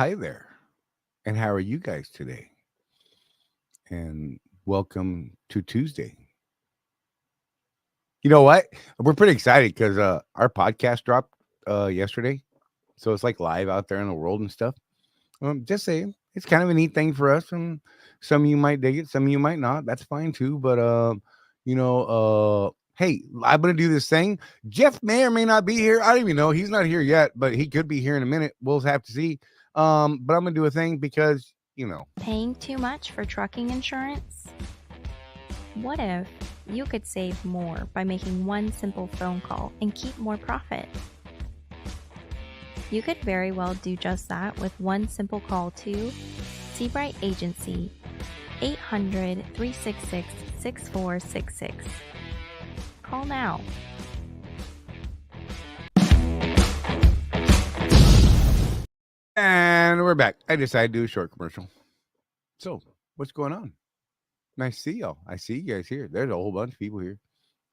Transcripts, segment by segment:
hi there. And how are you guys today? And welcome to Tuesday. You know what? We're pretty excited because our podcast dropped yesterday. So it's like live out there in the world and stuff. Just saying, it's kind of a neat thing for us. And some of you might dig it, some of you might not. That's fine too. But, hey, I'm going to do this thing. Jeff may or may not be here. I don't even know. He's not here yet, but he could be here in a minute. We'll have to see. But I'm going to do a thing because, Paying too much for trucking insurance? What if you could save more by making one simple phone call and keep more profit? You could very well do just that with one simple call to Seabright Agency, 800-366-6466. Call now. And we're back. I decided to do a short commercial. So, what's going on? Nice to see y'all. I see you guys here. There's a whole bunch of people here.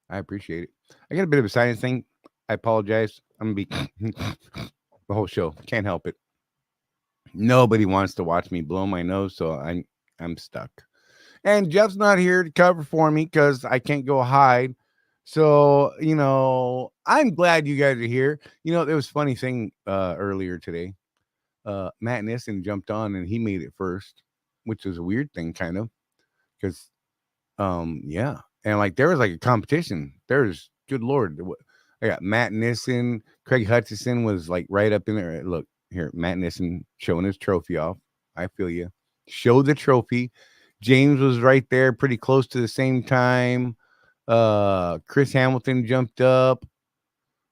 I appreciate it. I got a bit of a sinus thing. I apologize. I'm going to be the whole show. Can't help it. Nobody wants to watch me blow my nose, so I'm stuck. And Jeff's not here to cover for me because I can't go hide. So, I'm glad you guys are here. There was a funny thing earlier today. Matt Nissen jumped on and he made it first, which is a weird thing, kind of, because, yeah. And like, there was like a competition. There's, good Lord. I got Matt Nissen. Craig Hutchison was like right up in there. Look here, Matt Nissen showing his trophy off. I feel you. Show the trophy. James was right there pretty close to the same time. Chris Hamilton jumped up.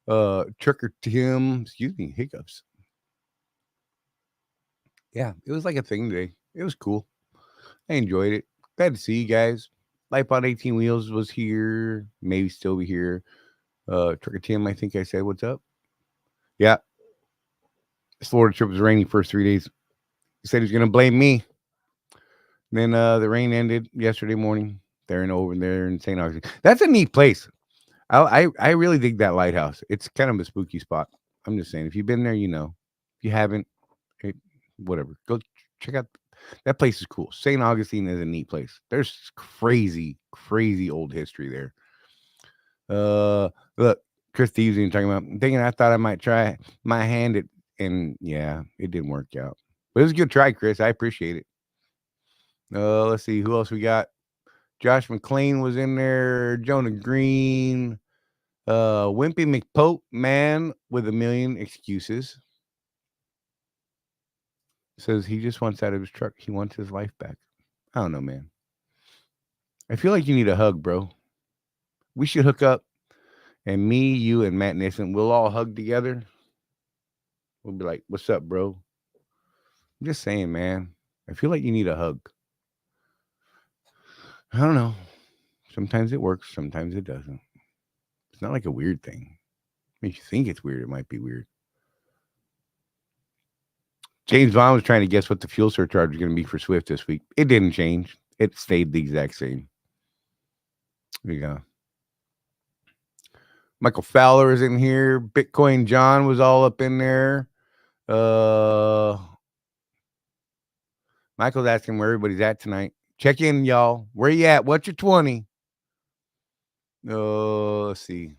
Trucker Tim, excuse me, hiccups. Yeah, it was like a thing today. It was cool. I enjoyed it. Glad to see you guys. Life on 18 Wheels was here. Maybe still be here. Trucker Tim, I think I said, what's up? Yeah. This Florida trip was rainy first 3 days. He said he's going to blame me. Then the rain ended yesterday morning. They're over there in St. Augustine. That's a neat place. I really dig that lighthouse. It's kind of a spooky spot. I'm just saying. If you've been there, you know. If you haven't, whatever. Go check out. That place is cool. St. Augustine is a neat place. There's crazy, crazy old history there. Look, Chris Thieves even talking about thinking I thought I might try my hand at, and yeah, it didn't work out. But it was a good try, Chris. I appreciate it. Let's see who else we got. Josh McClain was in there. Jonah Green. Wimpy McPope, man with a million excuses. Says he just wants out of his truck. He wants his life back. I don't know, man. I feel like you need a hug, bro. We should hook up. And me, you, and Matt Nissen, we'll all hug together. We'll be like, what's up, bro? I'm just saying, man. I feel like you need a hug. I don't know. Sometimes it works. Sometimes it doesn't. It's not like a weird thing. If you think it's weird, it might be weird. James Vaughn was trying to guess what the fuel surcharge was going to be for Swift this week. It didn't change. It stayed the exact same. There you go. Michael Fowler is in here. Bitcoin John was all up in there. Michael's asking where everybody's at tonight. Check in, y'all. Where you at? What's your 20? Let's see.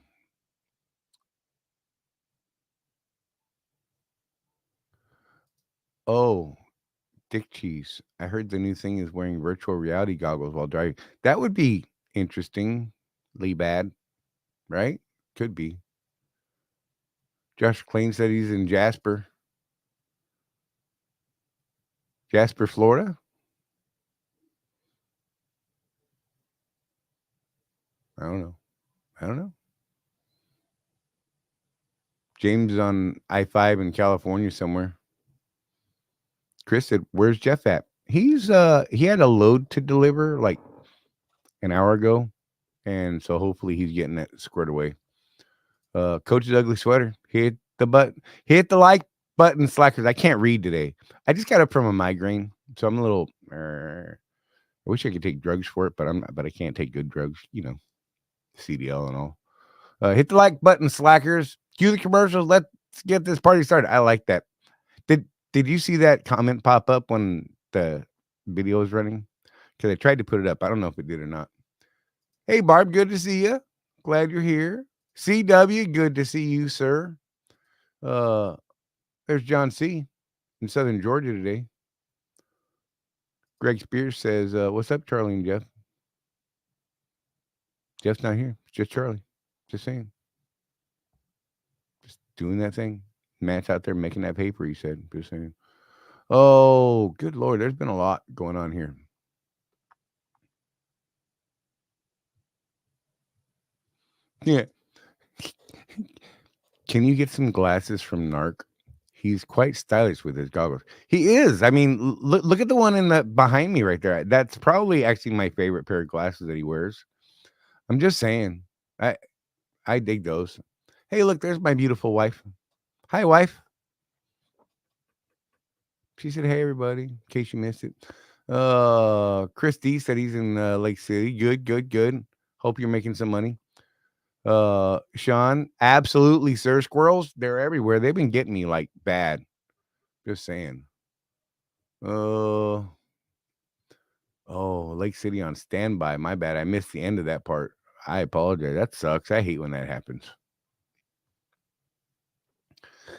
Oh, Dick Cheese. I heard the new thing is wearing virtual reality goggles while driving. That would be interestingly bad, right? Could be. Josh Klein said he's in Jasper, Florida. I don't know. James is on I-5 in California somewhere. Chris said, "Where's Jeff at?" He's he had a load to deliver like an hour ago, and so hopefully he's getting that squared away. Coach's ugly sweater. Hit the like button, slackers. I can't read today. I just got up from a migraine, so I'm a little. I wish I could take drugs for it, but I can't take good drugs. CDL and all. Hit the like button, slackers. Cue the commercials. Let's get this party started. I like that. Did you see that comment pop up when the video was running? Because I tried to put it up. I don't know if it did or not. Hey, Barb, good to see you. Glad you're here. CW, good to see you, sir. There's John C. in Southern Georgia today. Greg Spears says, what's up, Charlie and Jeff? Jeff's not here. It's just Charlie. Just saying. Just doing that thing. Matt's out there making that paper, he said. Just saying. Oh, good Lord. There's been a lot going on here. Yeah. Can you get some glasses from Narc? He's quite stylish with his goggles. He is. I mean, look at the one in the behind me right there. That's probably actually my favorite pair of glasses that he wears. I'm just saying. I dig those. Hey, look, there's my beautiful wife. Hi, wife. She said, "Hey, everybody," in case you missed it. Chris D said he's in Lake City. Good. Hope you're making some money. Sean, absolutely, sir. Squirrels, they're everywhere. They've been getting me like bad. Just saying. Oh, Lake City on standby. My bad. I missed the end of that part. I apologize. That sucks. I hate when that happens.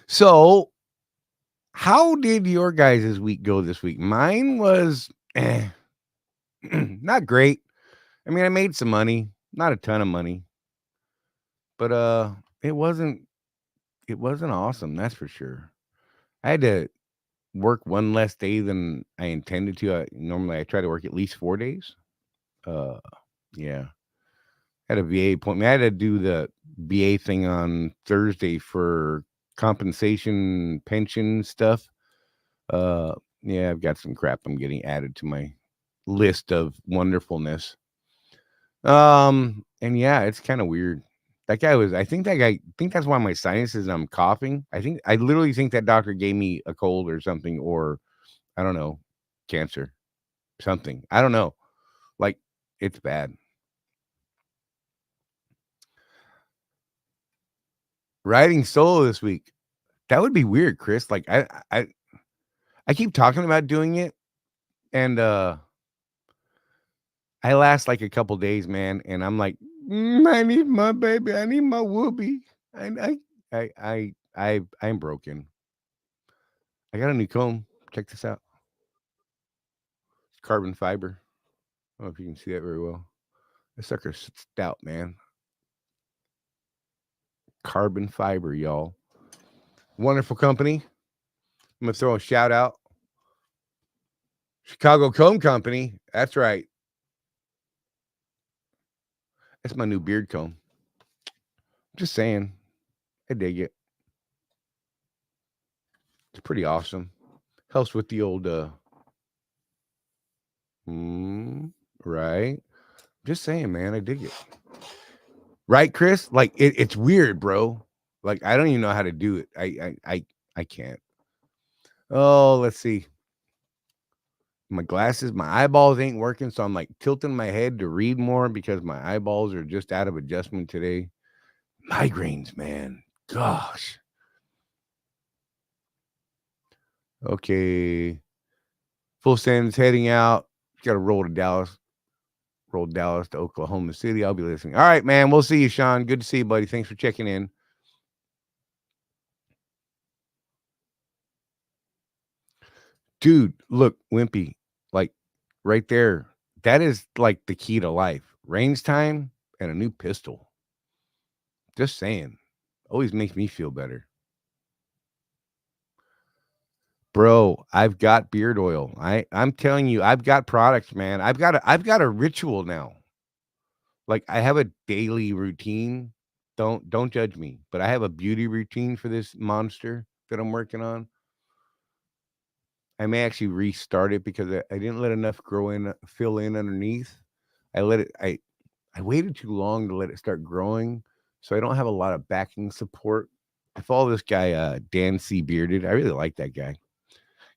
So, how did your guys' week go this week? Mine was not great. I mean, I made some money, not a ton of money, but it wasn't awesome, that's for sure. I had to work one less day than I intended to. Normally I try to work at least 4 days. Yeah. Had a VA appointment. I had to do the VA thing on Thursday for compensation pension stuff. Yeah, I've got some crap I'm getting added to my list of wonderfulness. And yeah, it's kind of weird. I think that's why my sinuses, I'm coughing. I literally think that doctor gave me a cold or something, or I don't know, cancer, something. I don't know. Like, it's bad. Riding solo this week. That would be weird, Chris. Like, I keep talking about doing it, and I last like a couple days, man, and I'm like, I need my baby. I need my whoopee. I'm broken. I got a new comb. Check this out. It's carbon fiber. I don't know if you can see that very well. This sucker's stout, man. Carbon fiber, y'all. Wonderful company. I'm gonna throw a shout out. Chicago Comb Company. That's right. That's my new beard comb. Just saying. I dig it. It's pretty awesome. Helps with the old right. Just saying, man. I dig it. Right, Chris? Like it's weird, bro. Like I don't even know how to do it. I can't. Oh, let's see. My glasses, my eyeballs ain't working, so I'm like tilting my head to read more because my eyeballs are just out of adjustment today. Migraines, man. Gosh. Okay. Full sends heading out. Got to roll to Dallas. Roll Dallas to Oklahoma City. I'll be listening. All right, man. We'll see you, Sean. Good to see you, buddy. Thanks for checking in. Dude, look, Wimpy, like right there. That is like the key to life. Range time and a new pistol. Just saying. Always makes me feel better. Bro, I've got beard oil. I'm telling you, I've got products, man. I've got a ritual now. Like I have a daily routine. Don't judge me, but I have a beauty routine for this monster that I'm working on. I may actually restart it because I didn't let enough fill in underneath. I waited too long to let it start growing, so I don't have a lot of backing support. I follow this guy, Dan C. Bearded. I really like that guy.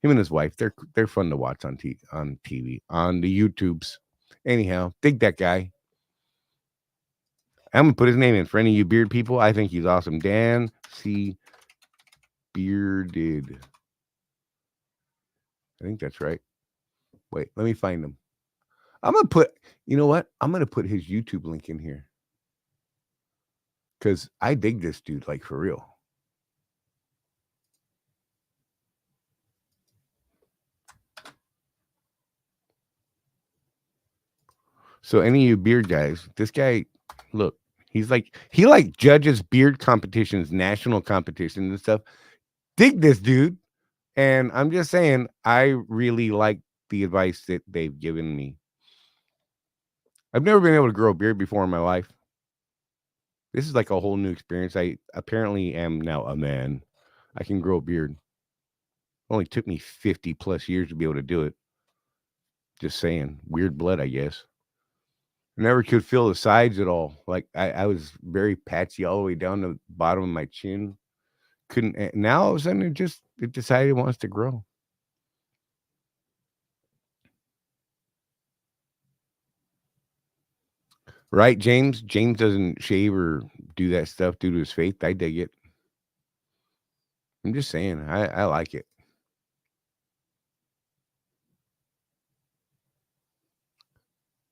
Him and his wife, they're fun to watch on TV, on the YouTubes. Anyhow, dig that guy. I'm gonna put his name in for any of you beard people. I think he's awesome. Dan C. Bearded. I think that's right. Wait, let me find him. I'm gonna put. You know what? I'm gonna put his YouTube link in here because I dig this dude like for real. So any of you beard guys, this guy, look, he like judges beard competitions, national competitions and stuff. Dig this dude. And I'm just saying, I really like the advice that they've given me. I've never been able to grow a beard before in my life. This is like a whole new experience. I apparently am now a man. I can grow a beard. It only took me 50 plus years to be able to do it. Just saying. Weird blood, I guess. I never could feel the sides at all. Like I was very patchy all the way down the bottom of my chin. Couldn't now all of a sudden it decided it wants to grow. Right, James? James doesn't shave or do that stuff due to his faith. I dig it. I'm just saying, I like it.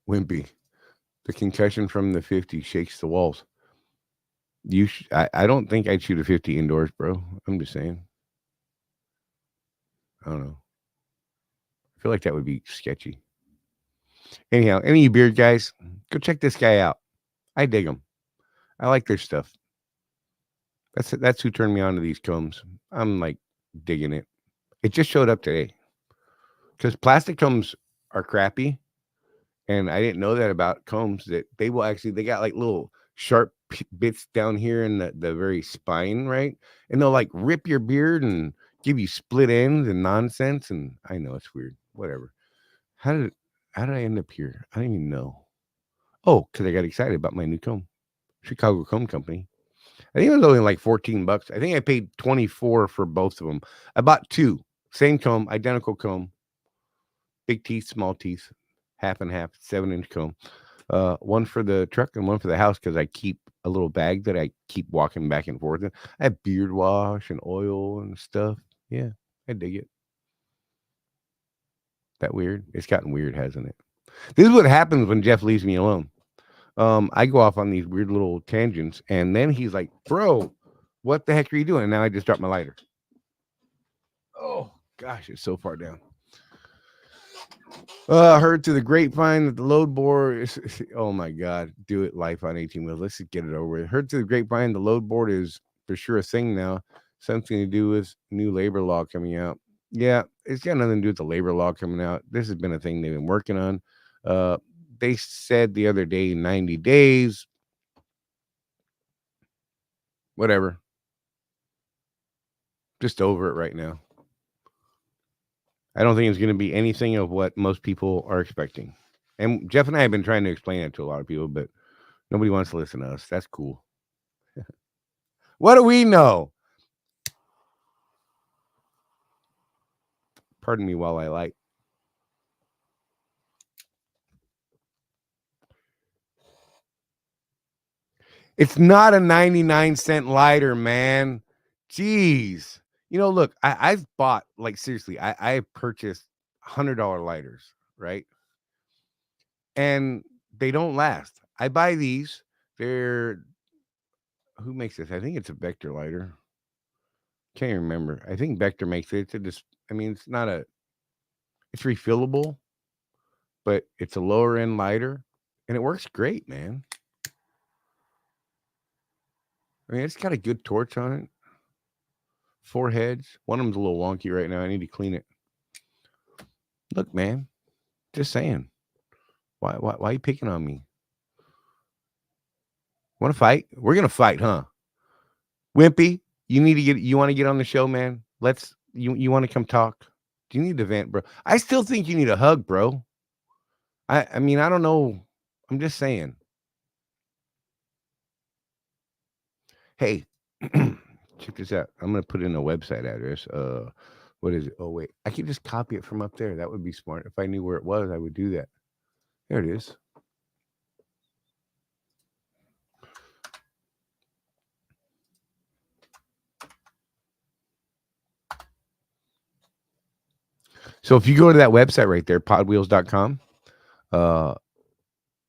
Wimpy. The concussion from the 50 shakes the walls. I don't think I'd shoot a 50 indoors, bro. I'm just saying. I don't know. I feel like that would be sketchy. Anyhow, any of you beard guys, go check this guy out. I dig him. I like their stuff. That's who turned me on to these combs. I'm like digging it. It just showed up today because plastic combs are crappy, and I didn't know that about combs. That they got like little sharp bits down here in the very spine, right? And they'll like rip your beard and give you split ends and nonsense. And I know it's weird. Whatever. How did how did I end up here? I don't even know. Oh, because I got excited about my new comb, Chicago Comb Company. I think it was only like $14. I think I paid 24 for both of them. I bought two, same comb, identical comb, big teeth, small teeth, half and half, 7-inch comb. One for the truck and one for the house because I keep a little bag that I keep walking back and forth in. I have beard wash and oil and stuff. Yeah, I dig it. That weird? It's gotten weird, hasn't it? This is what happens when Jeff leaves me alone. I go off on these weird little tangents, and then he's like, "Bro, what the heck are you doing?" And now I just dropped my lighter. Oh gosh, it's so far down. Heard through the grapevine that the load board is. Oh my God, do it life on 18 wheels. Let's just get it over with. Heard through the grapevine the load board is for sure a thing now. Something to do with new labor law coming out. Yeah, it's got nothing to do with the labor law coming out. This has been a thing they've been working on. They said the other day 90 days. Whatever. Just over it right now. I don't think it's going to be anything of what most people are expecting. And Jeff and I have been trying to explain it to a lot of people, but nobody wants to listen to us. That's cool. What do we know? Pardon me while I light. It's not a 99-cent lighter, man. Jeez. You know, look, I've bought, like, seriously, I purchased $100 lighters, right? And they don't last. I buy these. They're, who makes this? I think it's a Vector lighter. Can't even remember. I think Vector makes it. I mean, it's not it's refillable, but it's a lower end lighter and it works great, man. I mean, it's got a good torch on it. 4 heads. One of them's a little wonky right now. I need to clean it. Look, man, just saying. Why are you picking on me? Want to fight? We're gonna fight, huh? Wimpy, you want to get on the show, man? You want to come talk? Do you need to vent, bro? I still think you need a hug, bro. I mean, I don't know. I'm just saying. Hey, check this out. I'm gonna put in a website address. What is it? Oh wait, I could just copy it from up there. That would be smart. If I knew where it was, I would do that. There it is. So if you go to that website right there, podwheels.com, uh,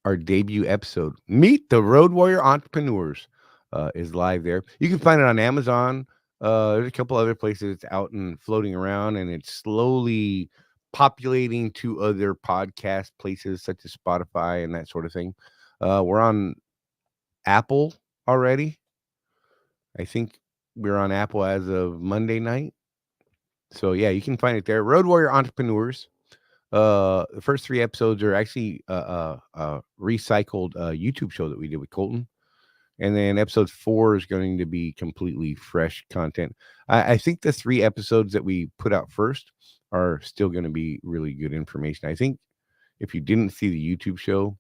our debut episode, Meet the Road Warrior Entrepreneurs, is live there. You can find it on Amazon. There's a couple other places it's out and floating around, and it's slowly populating to other podcast places such as Spotify and that sort of thing. We're on Apple already. I think we're on Apple as of Monday night. So yeah, you can find it there. Road Warrior Entrepreneurs. The first 3 episodes are actually recycled YouTube show that we did with Colton. And then episode 4 is going to be completely fresh content. I think the 3 episodes that we put out first are still going to be really good information. I think if you didn't see the YouTube show,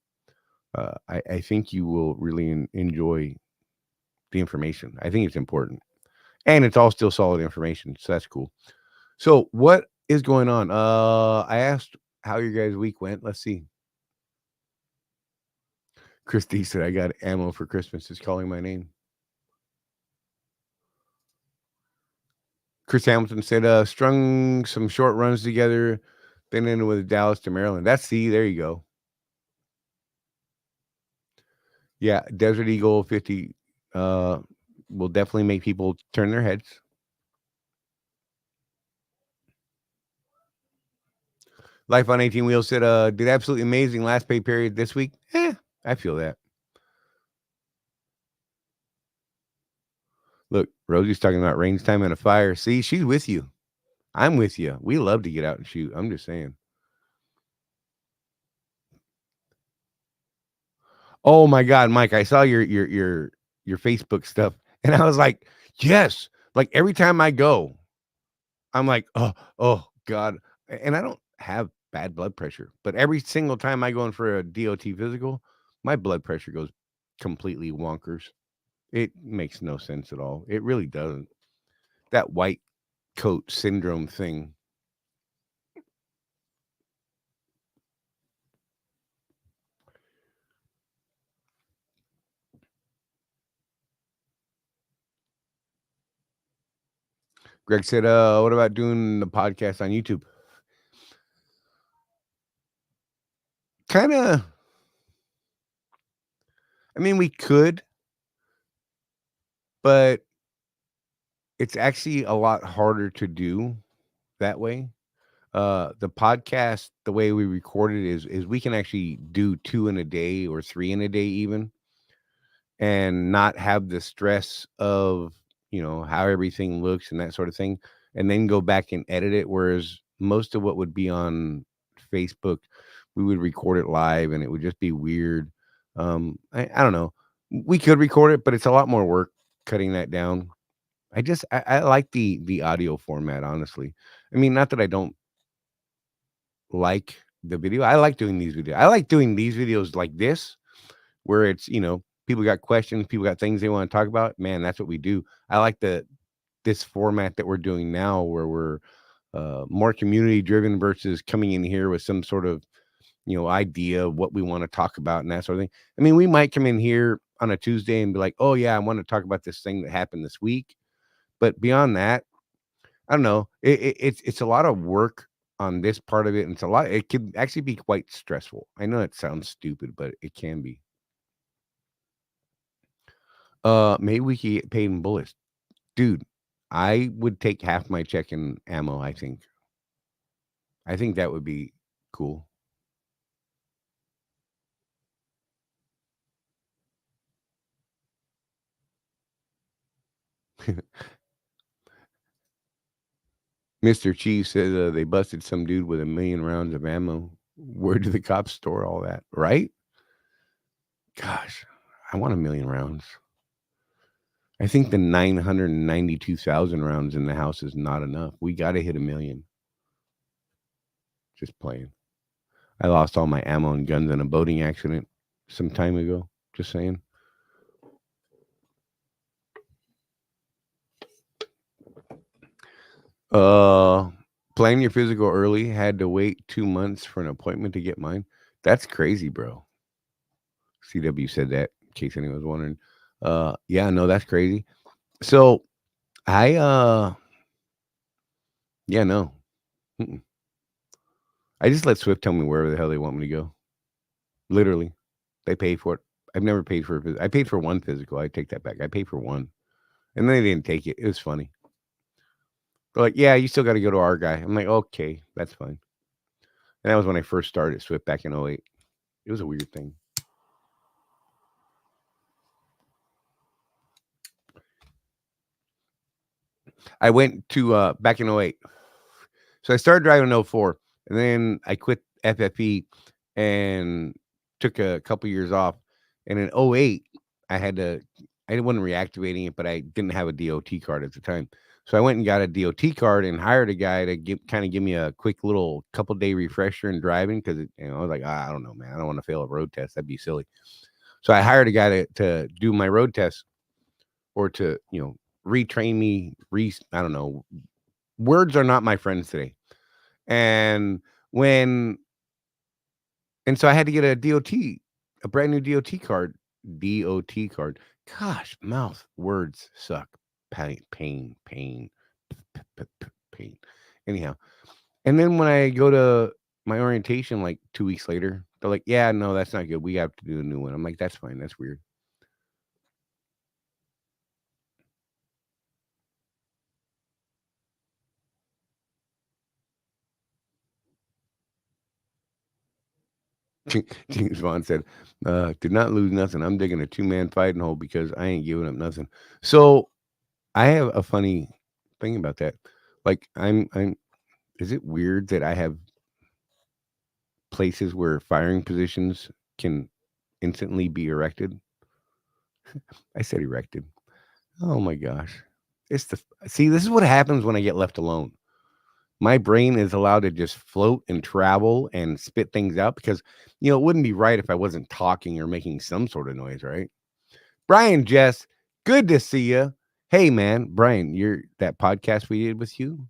I think you will really enjoy the information. I think it's important. And it's all still solid information. So that's cool. So what is going on? I asked how your guys' week went. Let's see. Christy said, I got ammo for Christmas. Is calling my name. Chris Hamilton said, strung some short runs together, then ended with Dallas to Maryland. There you go. Yeah, Desert Eagle 50 will definitely make people turn their heads. Life on 18 Wheels said, did absolutely amazing last pay period this week. I feel that. Look, Rosie's talking about range time and a fire. See, she's with you. I'm with you. We love to get out and shoot. I'm just saying. Oh my God, Mike, I saw your Facebook stuff, and I was like, yes. Like every time I go, I'm like, oh God. And I don't have bad blood pressure, but every single time I go in for a DOT physical, my blood pressure goes completely wonkers. It makes no sense at all. It really doesn't. That white coat syndrome thing. Greg said, what about doing the podcast on YouTube? Kind of, I mean, we could, but it's actually a lot harder to do that way. The podcast, the way we record it is we can actually do 2 in a day or 3 in a day even, and not have the stress of, how everything looks and that sort of thing, and then go back and edit it. Whereas most of what would be on Facebook, we would record it live and it would just be weird. I don't know. We could record it, but it's a lot more work cutting that down. I like the audio format, honestly. I mean, not that I don't like the video. I like doing these videos. I like doing these videos like this, where it's, people got questions, people got things they want to talk about. Man, that's what we do. I like this format that we're doing now, where we're more community driven versus coming in here with some sort of, idea of what we want to talk about and that sort of thing. I mean, we might come in here on a Tuesday and be like, oh yeah, I want to talk about this thing that happened this week. But beyond that, I don't know. It's a lot of work on this part of it, and it can actually be quite stressful. I know it sounds stupid, but it can be. Maybe we could get paid in bullets. Dude, I would take half my check in ammo, I think. I think that would be cool. Mr. Chief says they busted some dude with 1 million rounds of ammo. Where do the cops store all that? Right? Gosh, I want 1 million rounds. I think the 992,000 rounds in the house is not enough. We got to hit 1 million. Just playing. I lost all my ammo and guns in a boating accident some time ago. Just saying. Planning your physical early, had to wait 2 months for an appointment to get mine. That's crazy, bro. CW said that, in case anyone was wondering. Yeah, no, that's crazy. So I yeah, no. Mm-mm. I just let Swift tell me wherever the hell they want me to go. Literally, they pay for it. I've never paid for I paid for one physical. I take that back. I paid for one, and they didn't take it. It was funny. They're like, "Yeah, you still got to go to our guy." I'm like, "Okay, that's fine." And that was when I first started Swift back in '08. It was a weird thing. I went to back in '08. So I started driving in '04, and then I quit FFE and took a couple years off. And in '08, I had to, I wasn't reactivating it, but I didn't have a DOT card at the time. So I went and got a DOT card and hired a guy to kind of give me a quick little couple day refresher in driving because I was like, I don't know, man, I don't want to fail a road test. That'd be silly. So I hired a guy to do my road test or to retrain me. I don't know. Words are not my friends today. And when and so I had to get a DOT, a brand new DOT card. DOT card. Gosh, mouth words suck. Pain. Pain. Anyhow, and then when I go to my orientation like 2 weeks later, they're like, "Yeah, no, that's not good. We have to do a new one." I'm like, "That's fine. That's weird." James Bond said, "Did not lose nothing. I'm digging a 2-man fighting hole because I ain't giving up nothing." So I have a funny thing about that. Like I'm is it weird that I have places where firing positions can instantly be erected? I said erected. Oh my gosh. It's the See, this is what happens when I get left alone. My brain is allowed to just float and travel and spit things out because it wouldn't be right if I wasn't talking or making some sort of noise, right? Brian, Jess, good to see you. Hey man, Brian, you're that podcast we did with you.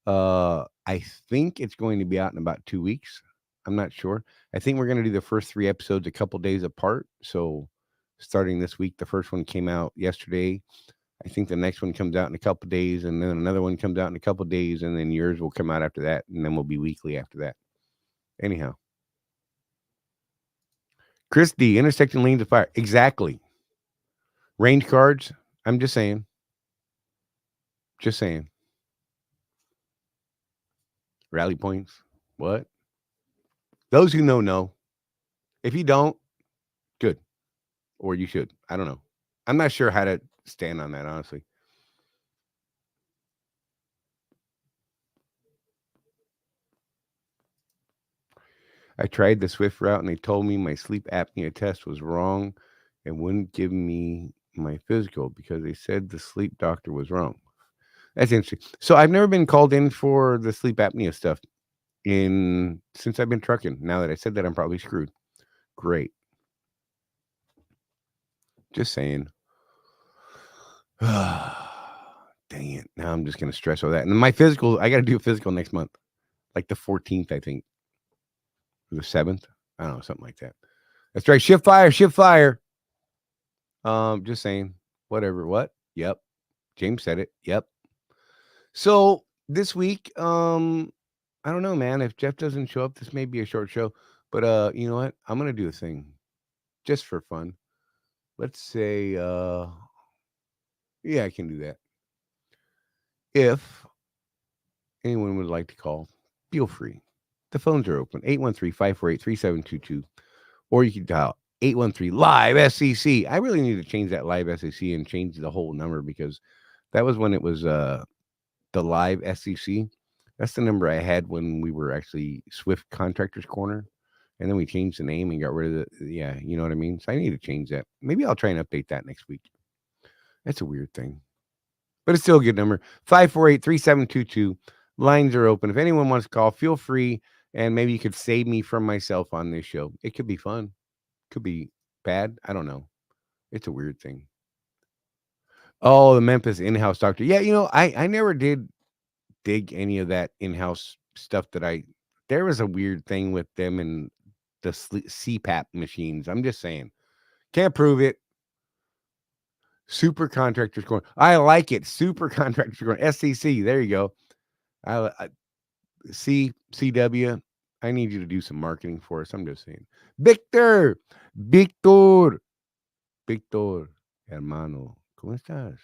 I think it's going to be out in about 2 weeks. I'm not sure. I think we're going to do the first 3 episodes a couple days apart. So starting this week, the first one came out yesterday. I think the next one comes out in a couple days, and then another one comes out in a couple days, and then yours will come out after that, and then we'll be weekly after that. Anyhow, Chris D, intersecting lanes of fire. Exactly. Range cards. I'm just saying. Just saying. Rally points. What? Those who know. If you don't, good. Or you should. I don't know. I'm not sure how to stand on that, honestly. I tried the Swift route and they told me my sleep apnea test was wrong and wouldn't give me my physical because they said the sleep doctor was wrong. That's interesting. So I've never been called in for the sleep apnea stuff since I've been trucking. Now that I said that, I'm probably screwed. Great. Just saying. Dang it. Now I'm just going to stress over that. And my physical, I got to do a physical next month, like the 14th, I think, or the 7th. I don't know, something like that. That's right. Shift fire. Just saying. Whatever. What? Yep. James said it. Yep. So this week, I don't know, man. If Jeff doesn't show up, this may be a short show. But you know what? I'm gonna do a thing just for fun. Let's say, yeah, I can do that. If anyone would like to call, feel free. The phones are open 813-548-3722, or you can dial 813 live SEC. I really need to change that live SEC and change the whole number because that was when it was the live SEC. That's the number I had when we were actually Swift Contractors Corner. And then we changed the name and got rid of yeah, you know what I mean? So I need to change that. Maybe I'll try and update that next week. That's a weird thing. But it's still a good number. 548-3722. Lines are open. If anyone wants to call, feel free. And maybe you could save me from myself on this show. It could be fun. Could be bad. I don't know. It's a weird thing. Oh, the Memphis in-house doctor. Yeah, I never did dig any of that in-house stuff there was a weird thing with them and the CPAP machines. I'm just saying. Can't prove it. Super Contractors Corner. I like it. Super Contractors Corner. SCC. There you go. CW. I need you to do some marketing for us. I'm just saying. Victor, Victor, Victor, hermano, ¿cómo estás?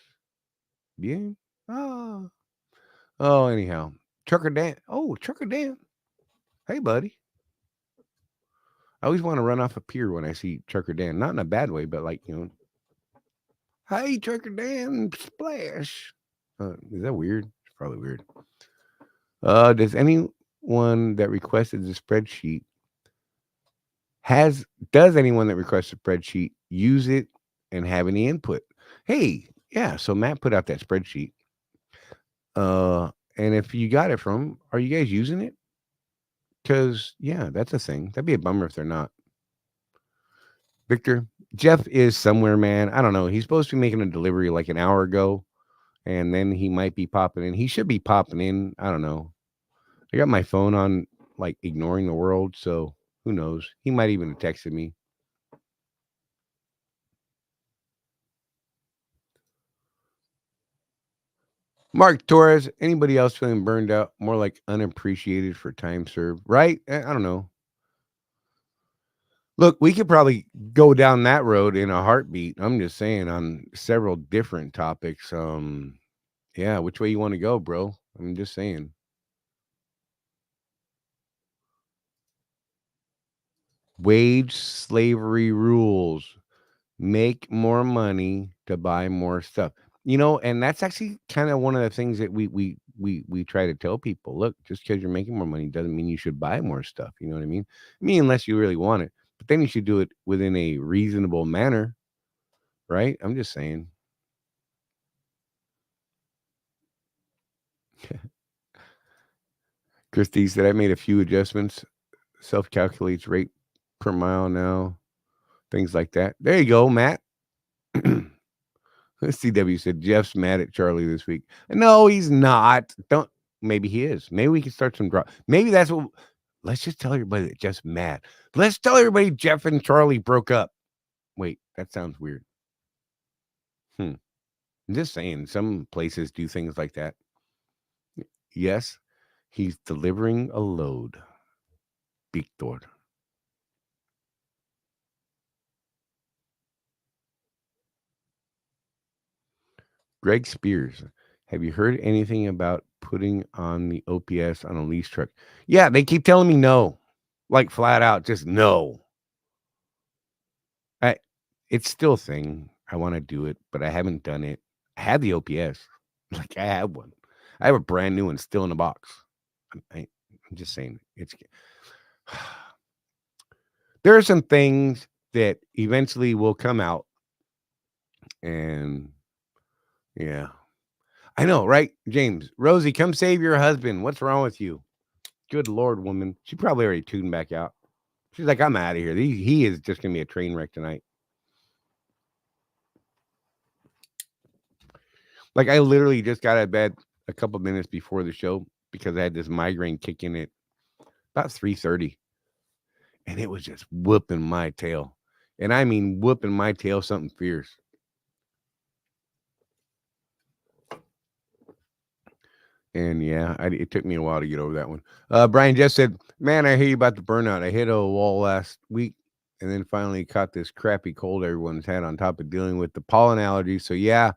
Bien? Ah. Oh, anyhow. Trucker Dan. Oh, Trucker Dan. Hey, buddy. I always want to run off a pier when I see Trucker Dan. Not in a bad way, but like, hey, Trucker Dan, splash. Is that weird? It's probably weird. Does anyone that requested the spreadsheet does anyone that requests a spreadsheet use it and have any input? Hey, yeah. So Matt put out that spreadsheet. And if you got it from, are you guys using it? Because yeah, that's a thing. That'd be a bummer if they're not. Victor, Jeff is somewhere, man. I don't know. He's supposed to be making a delivery like an hour ago, and then he might be popping in. He should be popping in. I don't know. I got my phone on like ignoring the world, so who knows? He might even have texted me. Mark Torres, anybody else feeling burned out, more like unappreciated for time served, right? I don't know. Look, we could probably go down that road in a heartbeat. I'm just saying on several different topics. Yeah, which way you want to go, bro? I'm just saying. Wage slavery rules. Make more money to buy more stuff. And that's actually kind of one of the things that we try to tell people. Look, just because you're making more money doesn't mean you should buy more stuff. You know what I mean? I mean, unless you really want it. But then you should do it within a reasonable manner, right? I'm just saying. Christy said I made a few adjustments. Self calculates rate per mile now. Things like that. There you go, Matt. CW said Jeff's mad at Charlie this week. No, he's not. Don't. Maybe he is. Maybe we can start some drop. Maybe that's what. Let's just tell everybody that Jeff's mad. Let's tell everybody Jeff and Charlie broke up. Wait, that sounds weird. I'm just saying, some places do things like that. Yes, he's delivering a load. Victor. Greg Spears, have you heard anything about putting on the OPS on a lease truck? Yeah, they keep telling me no, like flat out, just no. It's still a thing. I want to do it, but I haven't done it. I had the OPS, like I have one. I have a brand new one still in the box. I'm just saying, there are some things that eventually will come out, and yeah. I know, right? James, Rosie, come save your husband. What's wrong with you? Good Lord, woman. She probably already tuned back out. She's like, I'm out of here. He is just going to be a train wreck tonight. Like, I literally just got out of bed a couple minutes before the show because I had this migraine kicking at about 3:30. And it was just whooping my tail. And I mean, whooping my tail something fierce. And yeah, it took me a while to get over that one. Brian just said, man, I hear you about the burnout. I hit a wall last week and then finally caught this crappy cold everyone's had on top of dealing with the pollen allergies. So yeah,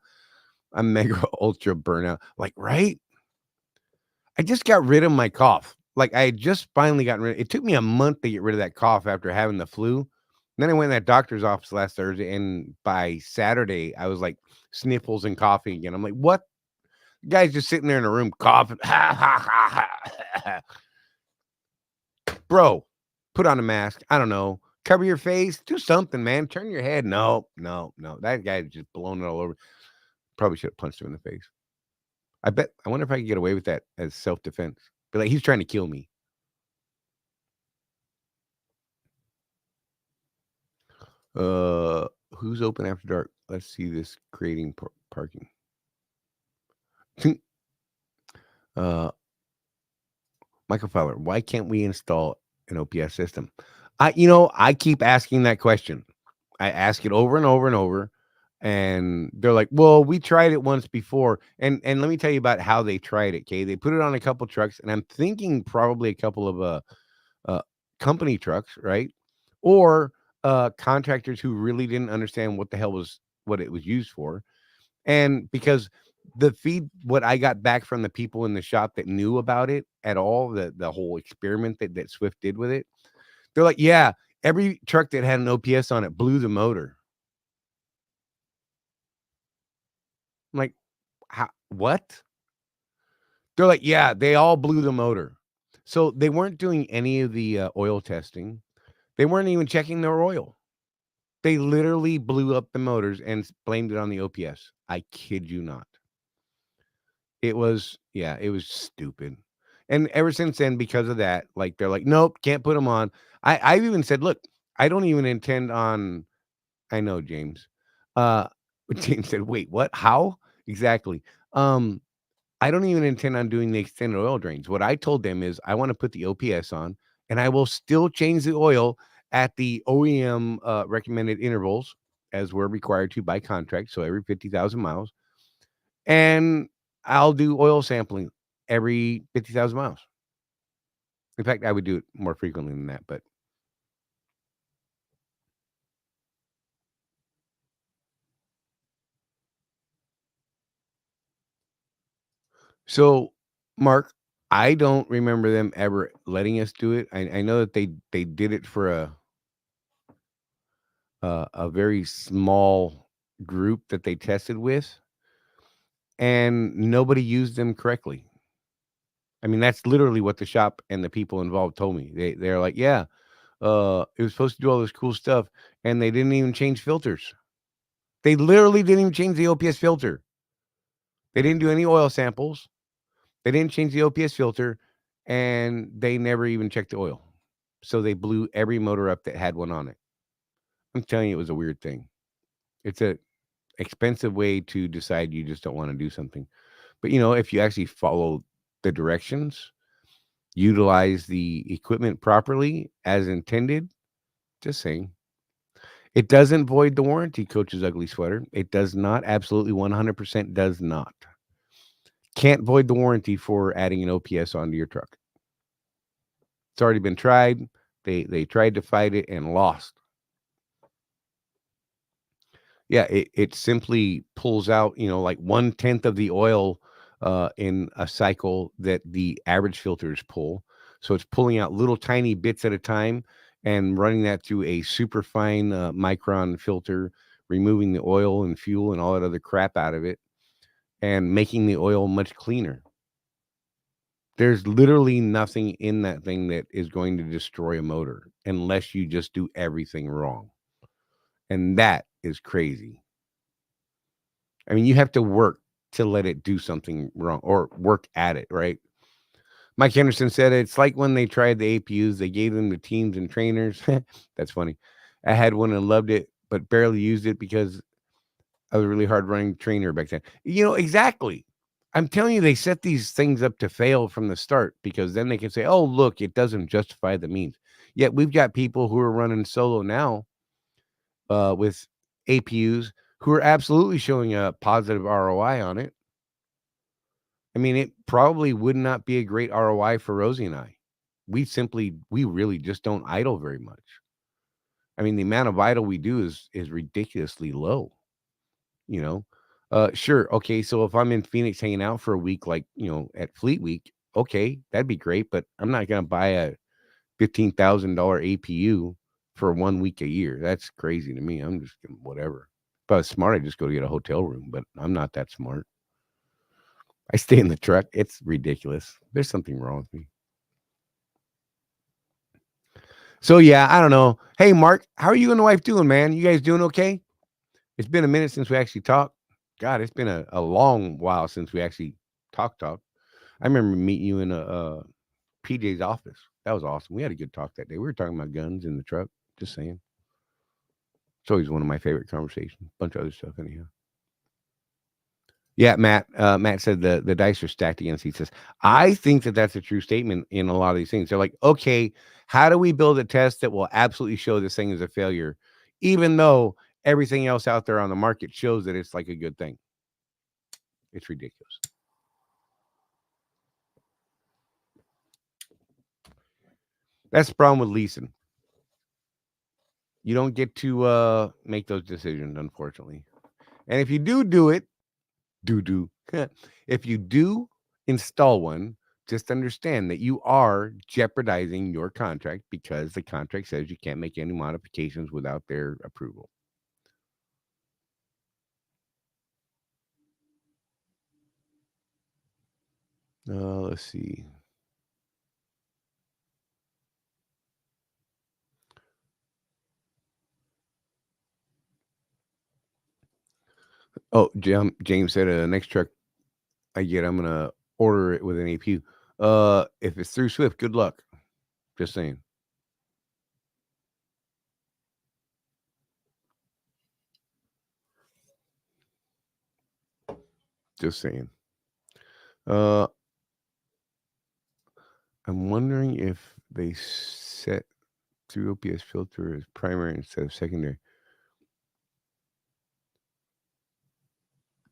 I'm mega ultra burnout. Like, right? I just got rid of my cough. Like I had just finally gotten rid of it. Took me a month to get rid of that cough after having the flu. And then I went to that doctor's office last Thursday, and by Saturday, I was like sniffles and coughing again. I'm like, what? The guy's just sitting there in a room coughing. Bro, put on a mask. I don't know. Cover your face. Do something, man. Turn your head. No. That guy's just blown it all over. Probably should have punched him in the face. I wonder if I could get away with that as self-defense. But like, he's trying to kill me. Who's open after dark? Let's see this creating parking. Michael Fowler, why can't we install an OPS system? I keep asking that question. I ask it over and over and over, and they're like, well, we tried it once before. And let me tell you about how they tried it. Okay. They put it on a couple trucks, and I'm thinking probably a couple of uh, company trucks, right? Or contractors who really didn't understand what it was used for. And because what I got back from the people in the shop that knew about it at all, the whole experiment that Swift did with it, they're like, yeah, every truck that had an OPS on it blew the motor. I'm like, how, what? They're like, yeah, they all blew the motor. So they weren't doing any of the oil testing. They weren't even checking their oil. They literally blew up the motors and blamed it on the OPS. I kid you not. It was stupid. And ever since then, because of that, like they're like, nope, can't put them on. I've even said, look, I don't even intend on. I know, James. Uh, James said, wait, what? How exactly? Um, I don't even intend on doing the extended oil drains. What I told them is I want to put the OPS on, and I will still change the oil at the OEM recommended intervals as we're required to by contract. So every 50,000 miles. And I'll do oil sampling every 50,000 miles. In fact, I would do it more frequently than that. But so, Mark, I don't remember them ever letting us do it. I know that they did it for a very small group that they tested with, and nobody used them correctly. I mean, that's literally what the shop and the people involved told me. They're like, yeah, it was supposed to do all this cool stuff, and they didn't even change filters. They literally didn't even change the OPS filter. They didn't do any oil samples. They didn't change the OPS filter, and they never even checked the oil. So they blew every motor up that had one on it. I'm telling you, it was a weird thing. It's a expensive way to decide you just don't want to do something. But if you actually follow the directions, utilize the equipment properly as intended, just saying. It doesn't void the warranty, Coach's Ugly Sweater. It does not. Absolutely 100% does not. Can't void the warranty for adding an OPS onto your truck. It's already been tried. They tried to fight it and lost. Yeah, it simply pulls out, like 1/10 of the oil in a cycle that the average filters pull. So it's pulling out little tiny bits at a time and running that through a super fine micron filter, removing the oil and fuel and all that other crap out of it, and making the oil much cleaner. There's literally nothing in that thing that is going to destroy a motor unless you just do everything wrong. And that is crazy. I mean, you have to work to let it do something wrong or work at it, right? Mike Henderson said it's like when they tried the APUs, they gave them to teams and trainers. That's funny. I had one and loved it, but barely used it because I was a really hard running trainer back then. Exactly. I'm telling you, they set these things up to fail from the start because then they can say, oh, look, it doesn't justify the means. Yet we've got people who are running solo now with APUs who are absolutely showing a positive ROI on it. I mean, it probably would not be a great ROI for Rosie and I. We really just don't idle very much. I mean, the amount of idle we do is ridiculously low, you know. Sure, okay, so if I'm in Phoenix hanging out for a week, like at Fleet Week, okay, that'd be great, but I'm not gonna buy a $15,000 APU for 1 week a year. That's crazy to me. I'm just whatever. If I was smart, I'd just go to get a hotel room, but I'm not that smart. I stay in the truck. It's ridiculous. There's something wrong with me. So yeah, I don't know. Hey, Mark, how are you and the wife doing, man? You guys doing okay? It's been a minute since we actually talked. God, it's been a long while since we actually talked. I remember meeting you in a PJ's office. That was awesome. We had a good talk that day. We were talking about guns in the truck. Just saying. It's always one of my favorite conversations. Bunch of other stuff anyhow. Yeah, Matt. Matt said the dice are stacked against. He says, I think that that's a true statement in a lot of these things. They're like, okay, how do we build a test that will absolutely show this thing is a failure, even though everything else out there on the market shows that it's like a good thing? It's ridiculous. That's the problem with leasing. You don't get to make those decisions, unfortunately. And if you do it, do. If you do install one, just understand that you are jeopardizing your contract because the contract says you can't make any modifications without their approval. Let's see. Oh, James said next truck I get, I'm gonna order it with an APU. If it's through Swift, good luck. Just saying. Just saying. Uh, I'm wondering if they set through OPS filter as primary instead of secondary.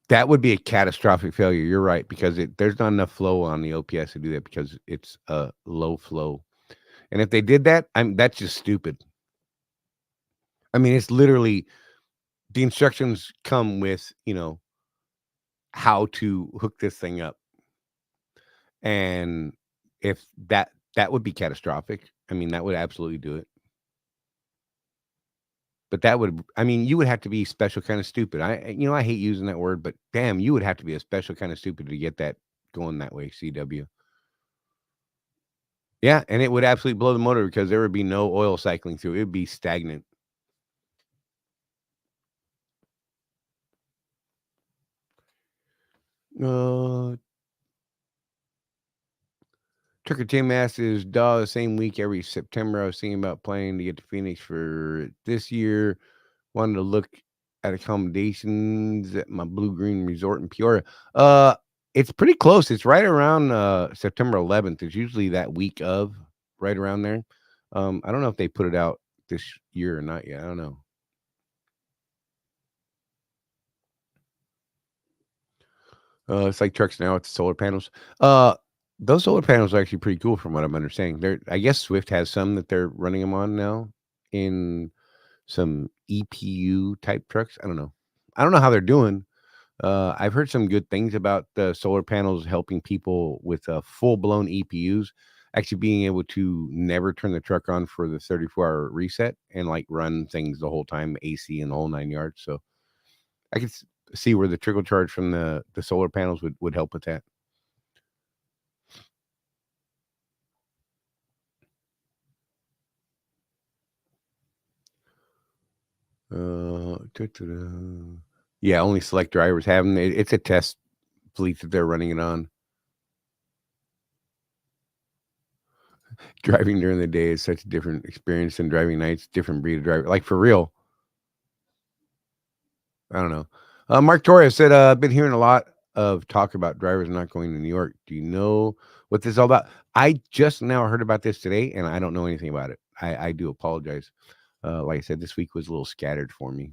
That would be a catastrophic failure. You're right, because there's not enough flow on the OPS to do that because it's a low flow. And if they did that, that's just stupid. I mean, it's literally the instructions come with, how to hook this thing up. And if that would be catastrophic. I mean, that would absolutely do it. But that would, I mean, you would have to be special kind of stupid. I hate using that word, but damn, you would have to be a special kind of stupid to get that going that way, CW. Yeah, and it would absolutely blow the motor because there would be no oil cycling through. It would be stagnant. Trick or Treat Mass is the same week every September. I was thinking about planning to get to Phoenix for this year. Wanted to look at accommodations at my Blue Green Resort in Peoria. It's pretty close. It's right around September 11th. It's usually that week of, right around there. I don't know if they put it out this year or not yet. I don't know. It's like trucks now with the solar panels. Those solar panels are actually pretty cool from what I'm understanding. I guess Swift has some that they're running them on now in some EPU type trucks. I don't know how they're doing. I've heard some good things about the solar panels helping people with full blown EPUs, actually being able to never turn the truck on for the 34-hour reset and like run things the whole time, AC and the whole 9 yards. So I could see where the trickle charge from the solar panels would help with that. Yeah, only select drivers have them. It's a test fleet that they're running it on. Driving during the day is such a different experience than driving nights. Different breed of driver, like for real. I don't know. Mark Torres said, "I've been hearing a lot of talk about drivers not going to New York. Do you know what this is all about?" I just now heard about this today, and I don't know anything about it. I do apologize. Like I said, this week was a little scattered for me.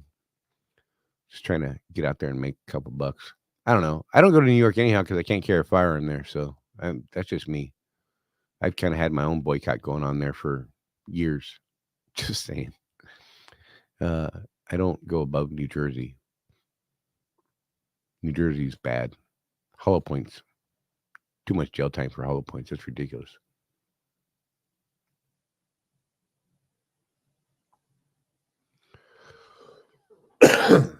Just trying to get out there and make a couple bucks. I don't know. I don't go to New York anyhow because I can't carry a firearm there. So that's just me. I've kind of had my own boycott going on there for years. Just saying. I don't go above New Jersey. New Jersey's bad. Hollow points. Too much jail time for hollow points. That's ridiculous.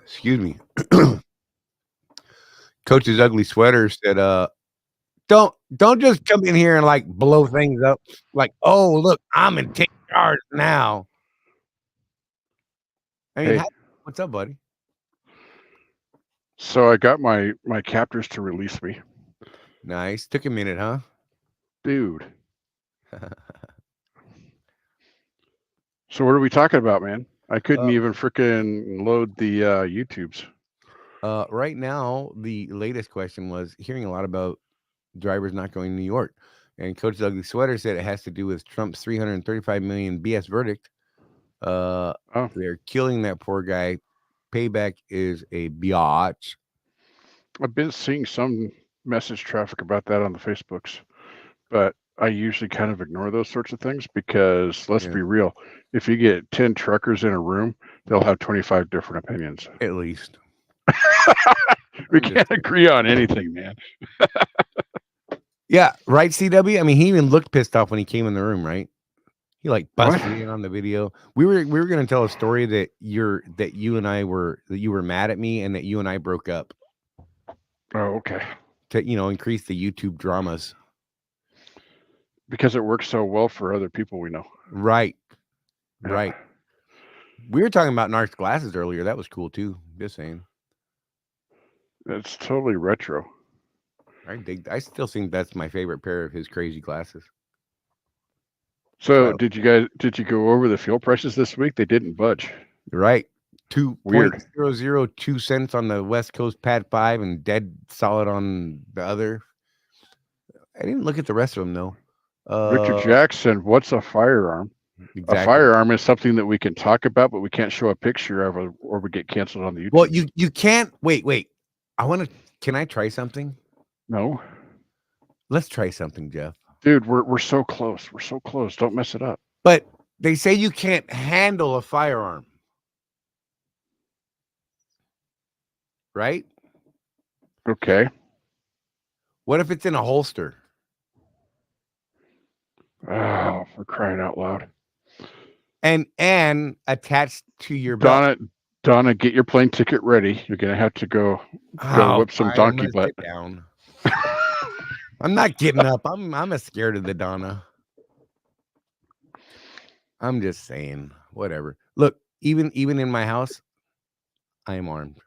Excuse me. Coach's ugly sweater said, don't just come in here and like blow things up. Like, oh look, I'm in charge now. I mean, Hey, what's up, buddy? so I got my captors to release me. Nice. Took a minute, huh? Dude. So what are we talking about, man? I couldn't even freaking load the YouTubes. Right now, the latest question was hearing a lot about drivers not going to New York. And Coach Ugly Sweater said it has to do with Trump's 335 million BS verdict. They're killing that poor guy. Payback is a biatch. I've been seeing some message traffic about that on the Facebooks, but I usually kind of ignore those sorts of things because let's Yeah. be real. If you get 10 truckers in a room, they'll have 25 different opinions. At least. We I'm just can't saying. agree on anything, man. Yeah, right, CW. I mean, he even looked pissed off when he came in the room, right? He like What? busted in on the video. We were gonna tell a story that you were mad at me and that you and I broke up Oh, okay. to increase the YouTube dramas. Because it works so well for other people we know. Right. Yeah. Right. We were talking about Narc's glasses earlier. That was cool too. Just saying. It's totally retro. I still think that's my favorite pair of his crazy glasses. So Wow. did you go over the fuel prices this week? They didn't budge. Right. Weird. 2.002 cents on the West Coast Pad 5 and dead solid on the other. I didn't look at the rest of them though. Victor Jackson, what's a firearm? Exactly. A firearm is something that we can talk about, but we can't show a picture of, or we get canceled on the YouTube. Well, you can't wait. Can I try something? No. Let's try something, Jeff. Dude, we're so close. We're so close. Don't mess it up. But they say you can't handle a firearm. Right? Okay. What if it's in a holster? Oh, for crying out loud. And attached to your belt. Donna, get your plane ticket ready. You're gonna have to go whip some donkey butt. Sit down. I'm not getting up. I'm scared of the Donna. I'm just saying, whatever. Look, even in my house, I am armed.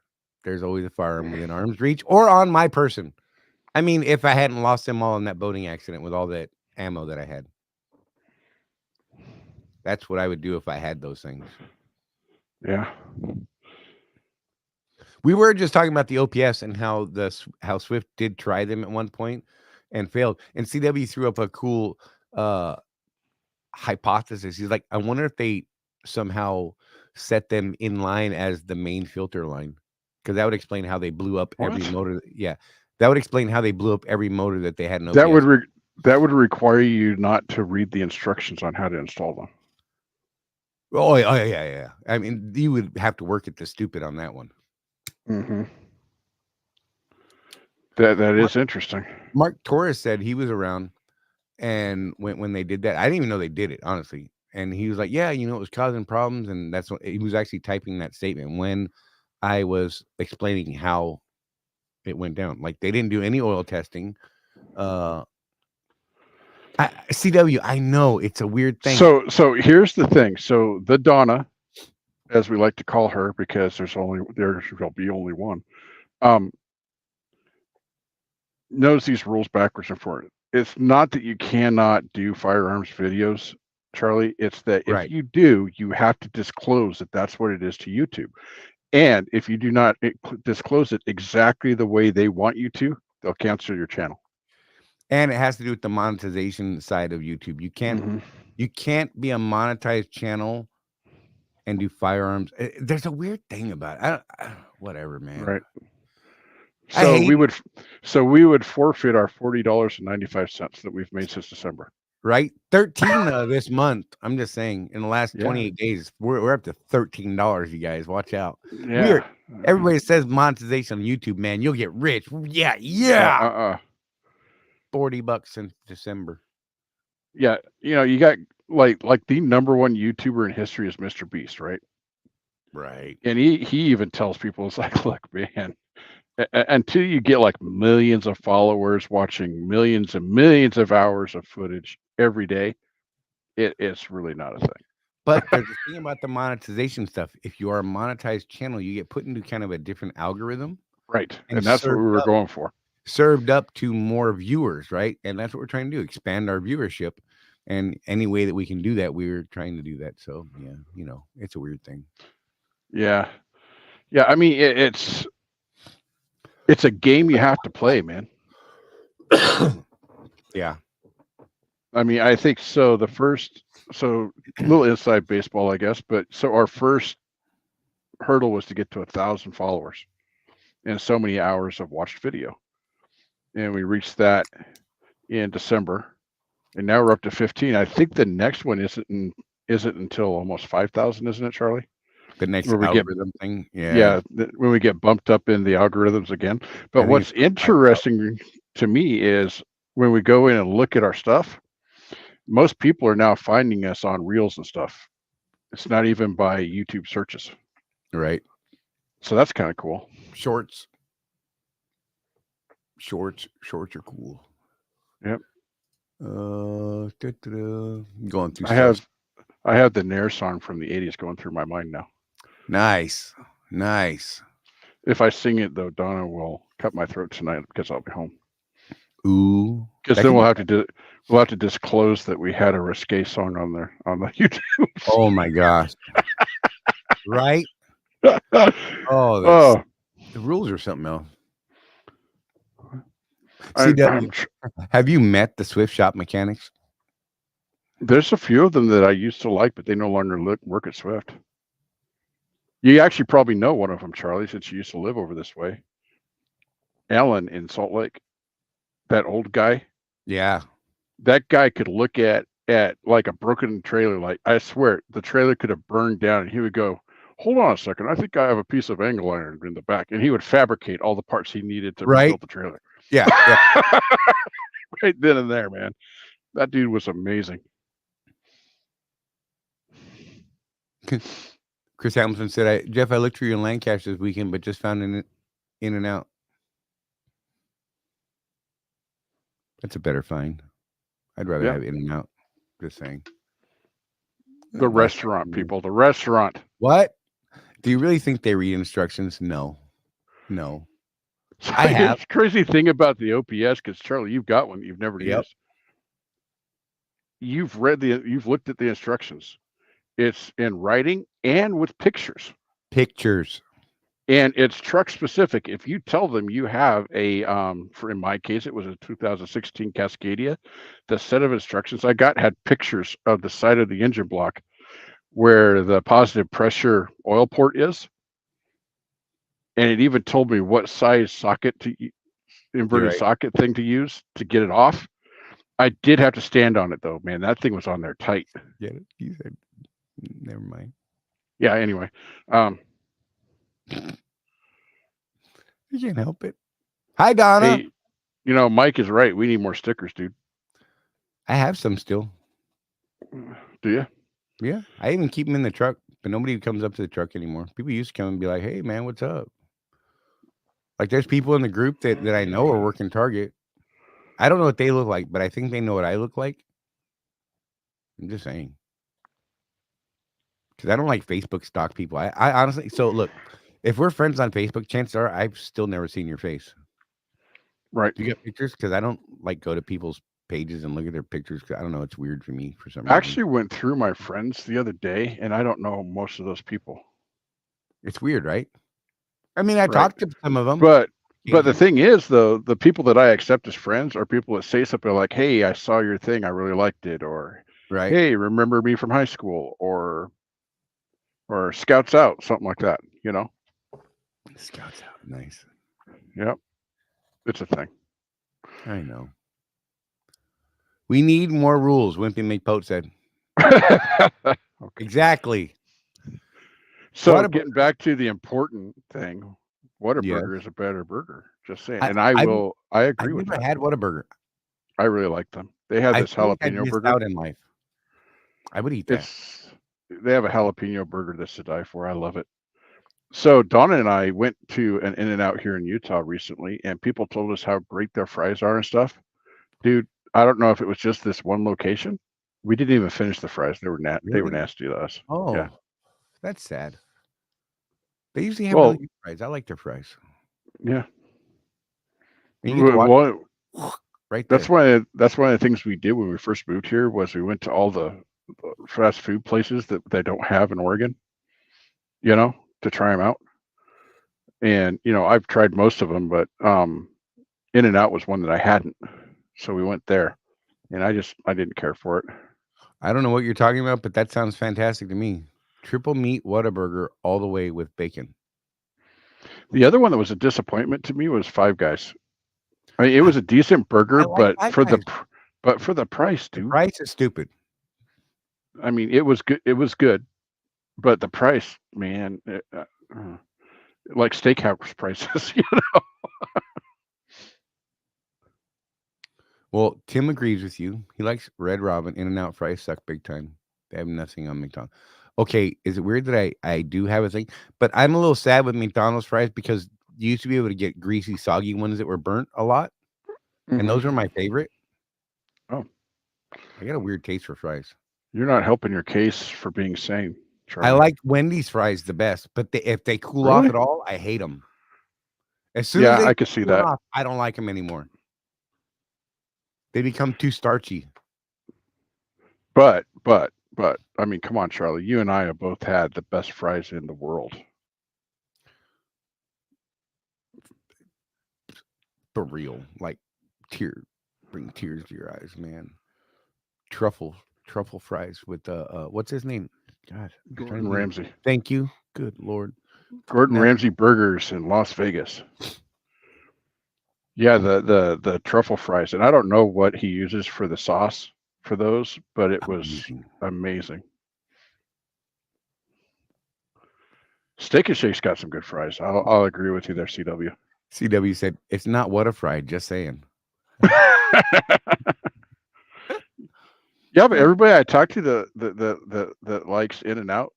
There's always a firearm within arm's reach or on my person. I mean, if I hadn't lost them all in that boating accident with all that ammo that I had. That's what I would do if I had those things. Yeah. We were just talking about the OPS and how Swift did try them at one point and failed. And CW threw up a cool hypothesis. He's like, I wonder if they somehow set them in line as the main filter line, because that would explain how they blew up every motor. Yeah, that would explain how they blew up every motor that they had. No, that would require you not to read the instructions on how to install them. Oh yeah. I mean, you would have to work at the stupid on that one. Mm-hmm. That is interesting. Mark Torres said he was around, and when they did that, I didn't even know they did it, honestly. And he was like, "Yeah, it was causing problems," and that's what he was actually typing that statement when I was explaining how it went down. Like they didn't do any oil testing. CW, I know it's a weird thing. So here's the thing. So the Donna, as we like to call her, because there will be only one, knows these rules backwards and forward. It's not that you cannot do firearms videos, Charlie. It's that if you do, you have to disclose that that's what it is to YouTube. And if you do not disclose it exactly the way they want you to, they'll cancel your channel. And it has to do with the monetization side of YouTube. You can't be a monetized channel and do firearms. There's a weird thing about it. Whatever, man. Right. So we would forfeit our $40.95 that we've made since December. Right, 13 this month. I'm just saying, in the last 28 days, we're up to $13. You guys, watch out. Yeah. Everybody says monetization on YouTube, man. You'll get rich. Yeah. $40 since December. Yeah, you got like the number one YouTuber in history is Mr. Beast, right? Right. And he even tells people, it's like, look, man, until you get like millions of followers watching millions and millions of hours of footage every day, it's really not a thing. But there's the thing about the monetization stuff. If you are a monetized channel, you get put into kind of a different algorithm. Right. And that's what we were going for. Served up to more viewers, right? And that's what we're trying to do, expand our viewership. And any way that we can do that, we're trying to do that. So yeah, it's a weird thing. Yeah. I mean, it's a game you have to play, man. Yeah. I mean, I think so. So a little inside baseball, I guess, but so our first hurdle was to get to 1,000 followers and so many hours of watched video. And we reached that in December. and now we're up to 15. I think the next one isn't until almost 5,000, isn't it, Charlie? The next Where we get algorithm thing. yeah, when we get bumped up in the algorithms again. But what's interesting to me is when we go in and look at our stuff, most people are now finding us on Reels and stuff. It's not even by YouTube searches. Right. So that's kind of cool. Shorts are cool. Yep. Going through. I have the Nair song from the 80s going through my mind now. Nice. If I sing it though, Donna will cut my throat tonight because I'll be home. Ooh. Because then we'll have to disclose that we had a risque song on the YouTube. Oh my gosh. Right? The rules are something else. Have you met the Swift Shop mechanics? There's a few of them that I used to like, but they no longer work at Swift. You actually probably know one of them, Charlie, since you used to live over this way. Alan in Salt Lake, that old guy. Yeah. That guy could look at like a broken trailer. Like, I swear, the trailer could have burned down, and he would go, "Hold on a second, I think I have a piece of angle iron in the back," and he would fabricate all the parts he needed to rebuild the trailer. Yeah. Right then and there, man. That dude was amazing. Chris Hamilton said, Jeff, I looked through your land cache this weekend, but just found an in and out. That's a better find. I'd rather have in and out. Just saying. The restaurant, people. The restaurant. What? Do you really think they read instructions? No. I have. The crazy thing about the OPS, because Charlie, you've got one that you've never used. You've looked at the instructions. It's in writing and with pictures. And it's truck specific. If you tell them you have a, in my case, it was a 2016 Cascadia, the set of instructions I got had pictures of the side of the engine block where the positive pressure oil port is. And it even told me what size socket inverted socket thing to use to get it off. I did have to stand on it though, man. That thing was on there tight. Yeah, you said, never mind. Yeah, anyway. You can't help it. Hi, Donna. Hey, Mike is right. We need more stickers, dude. I have some still. Do you? Yeah. I even keep them in the truck, but nobody comes up to the truck anymore. People used to come and be like, hey, man, what's up? Like, there's people in the group that I know are working Target. I don't know what they look like, but I think they know what I look like. I'm just saying. Because I don't like Facebook stalk people. I honestly, so look, if we're friends on Facebook, chances are I've still never seen your face. Right. Do you get pictures? Because I don't like go to people's pages and look at their pictures. Because I don't know. It's weird for me for some reason. I actually went through my friends the other day, and I don't know most of those people. It's weird, right? I mean, I talked to some of them. But the thing is, though, the people that I accept as friends are people that say something like, hey, I saw your thing. I really liked it. Or, hey, remember me from high school? Or Scouts Out, something like that, Scouts Out, nice. Yep. It's a thing. I know. We need more rules, Wimpy McPote said. Okay. Exactly. So getting back to the important thing, Whataburger is a better burger. Just saying. And I agree with that. I had Whataburger. I really like them. They have this jalapeno burger. Out in life. I would eat that. They have a jalapeno burger that's to die for. I love it. So Donna and I went to an In-N-Out here in Utah recently, and people told us how great their fries are and stuff. Dude, I don't know if it was just this one location. We didn't even finish the fries. They were They were nasty to us. Oh, yeah. That's sad. They usually have really good fries. I like their fries. Yeah. And you right there. That's one of the things we did when we first moved here was we went to all the fast food places that they don't have in Oregon, to try them out. And, I've tried most of them, but In-N-Out was one that I hadn't. So we went there, and I didn't care for it. I don't know what you're talking about, but that sounds fantastic to me. Triple meat Whataburger all the way with bacon. The other one that was a disappointment to me was Five Guys. I mean, it was a decent burger, but for But for the price, The dude. price is stupid. I mean, it was good. It was good, but the price, man, like steakhouse prices. Well, Tim agrees with you. He likes Red Robin. In-N-Out fries suck big time. They have nothing on McDonald's. Okay, is it weird that I do have a thing? But I'm a little sad with McDonald's fries because you used to be able to get greasy, soggy ones that were burnt a lot, and those are my favorite. Oh, I got a weird taste for fries. you're not helping your case for being sane, I Charlie. like Wendy's fries the best, but if they cool off Really? at all, I hate them. As soon as Yeah, they I could see cool that. off, I don't like them anymore. They become too starchy. But, I mean, come on, Charlie. You and I have both had the best fries in the world. For real, like bring tears to your eyes, man. Truffle fries with what's his name? God, Gordon Ramsay. Thank you. Good Lord. Gordon Now, Ramsay burgers in Las Vegas. Yeah, the truffle fries, and I don't know what he uses for the sauce for those, but it was amazing. Steak and Shake's got some good fries. I'll agree with you there, CW. CW said it's not what a fry. Just saying. Yeah, but everybody I talk to that likes In-N-Out,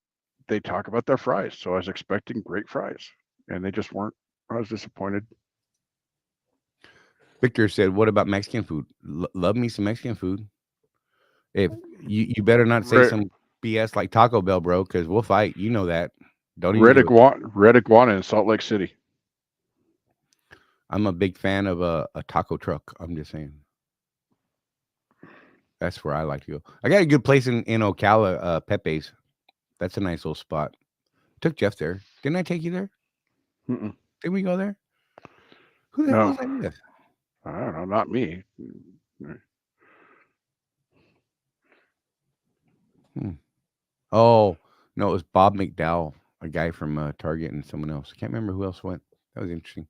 they talk about their fries. So I was expecting great fries, and they just weren't. I was disappointed. Victor said, "What about Mexican food? Love me some Mexican food. If you better not say some BS like Taco Bell, bro, because we'll fight. You know that. Don't even Red Iguana in Salt Lake City. I'm a big fan of a taco truck. I'm just saying. That's where I like to go. I got a good place in Ocala, Pepe's. That's a nice little spot. Took Jeff there. Didn't I take you there? Mm-mm. Did we go there? Who the hell was I with? I don't know. Not me. Oh, no, it was Bob McDowell, a guy from Target, and someone else. I can't remember who else went. That was interesting.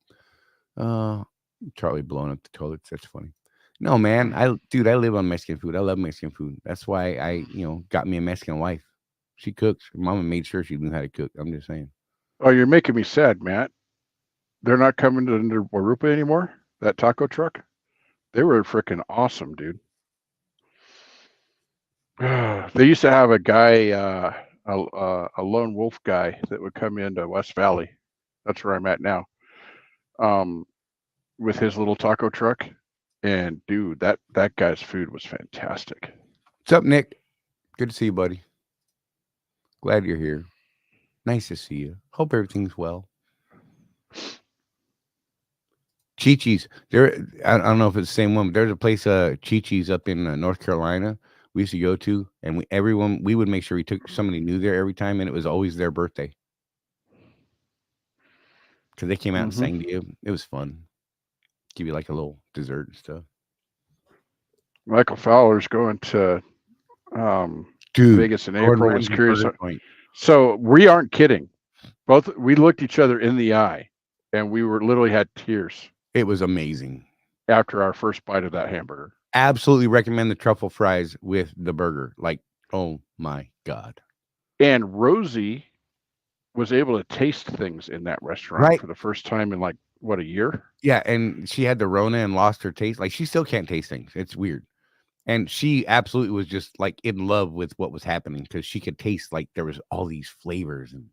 Charlie blowing up the toilets. That's funny. No, man. I live on Mexican food. I love Mexican food. That's why I got me a Mexican wife. She cooks. Her mama made sure she knew how to cook. I'm just saying. Oh, you're making me sad, Matt. They're not coming to Warupa anymore? That taco truck? They were freaking awesome, dude. They used to have a guy, a lone wolf guy that would come into West Valley. That's where I'm at now. With his little taco truck. And dude, that guy's food was fantastic. What's up, Nick? Good to see you, buddy. Glad you're here. Nice to see you. Hope everything's well. Chi-Chi's. I don't know if it's the same one, but there's a place, Chi-Chi's up in North Carolina we used to go to, and we would make sure we took somebody new there every time, and it was always their birthday. Because they came out and sang to you. It was fun. Give you like a little dessert and stuff. Michael Fowler's going to Vegas in April. I was curious. So we aren't kidding. We looked each other in the eye, and we literally had tears. It was amazing. After our first bite of that hamburger. Absolutely recommend the truffle fries with the burger. Like, oh my God. And Rosie was able to taste things in that restaurant for the first time in like, what, a year? Yeah, and she had the Rona and lost her taste. Like, she still can't taste things. It's weird. And she absolutely was just like in love with what was happening because she could taste like there was all these flavors and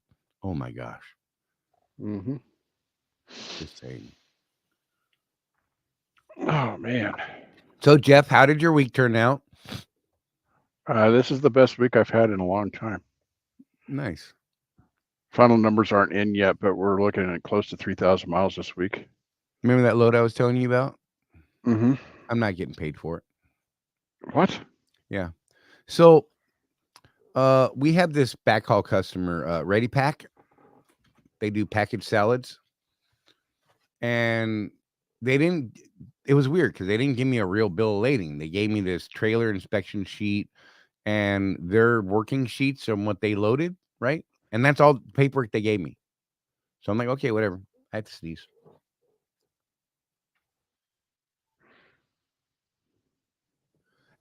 oh my gosh. Mm-hmm. Just saying. Oh man. So Jeff, how did your week turn out? This is the best week I've had in a long time. Nice. Final numbers aren't in yet, but we're looking at close to 3,000 miles this week. Remember that load I was telling you about? Mm-hmm. I'm not getting paid for it. What? Yeah. So we have this backhaul customer, Ready Pack. They do packaged salads. And it was weird because they didn't give me a real bill of lading. They gave me this trailer inspection sheet and their working sheets on what they loaded, right? And that's all the paperwork they gave me. So I'm like, okay, whatever. I had to sneeze.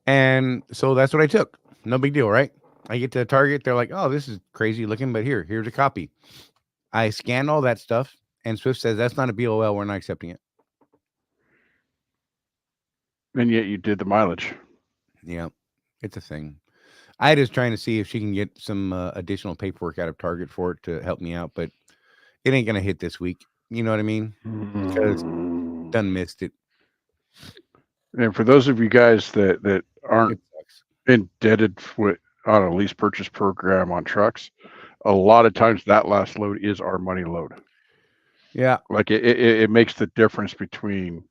And so that's what I took. No big deal, right? I get to Target. They're like, oh, this is crazy looking, but here's a copy. I scanned all that stuff, and Swift says that's not a BOL. We're not accepting it. And yet you did the mileage. Yeah, it's a thing. I was trying to see if she can get some additional paperwork out of Target for it to help me out, but it ain't gonna hit this week. You know what I mean? Because done missed it. And for those of you guys that aren't indebted on a lease purchase program on trucks, a lot of times that last load is our money load. Yeah, like it makes the difference between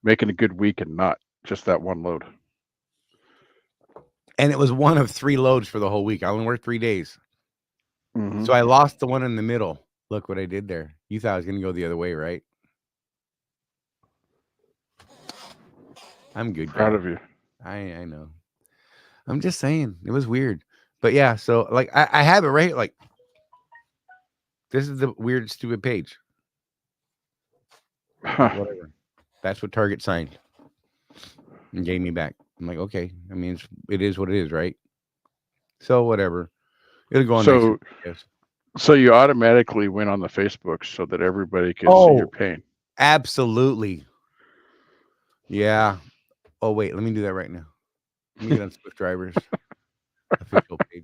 making a good week and not just that one load. And it was one of 3 loads for the whole week. I only worked 3 days. Mm-hmm. So I lost the one in the middle. Look what I did there. You thought I was going to go the other way, right? I'm good. Proud of you. I know. I'm just saying. It was weird. But yeah, so like I have it right. Like, this is the weird, stupid page. Whatever. That's what Target signed and gave me back. I'm like, okay. I mean, it is what it is, right? So whatever. It'll go on. So, so you automatically went on the Facebook so that everybody could see your pain. Absolutely. Yeah. Oh wait, let me do that right now. Let me get on Swift Drivers official page.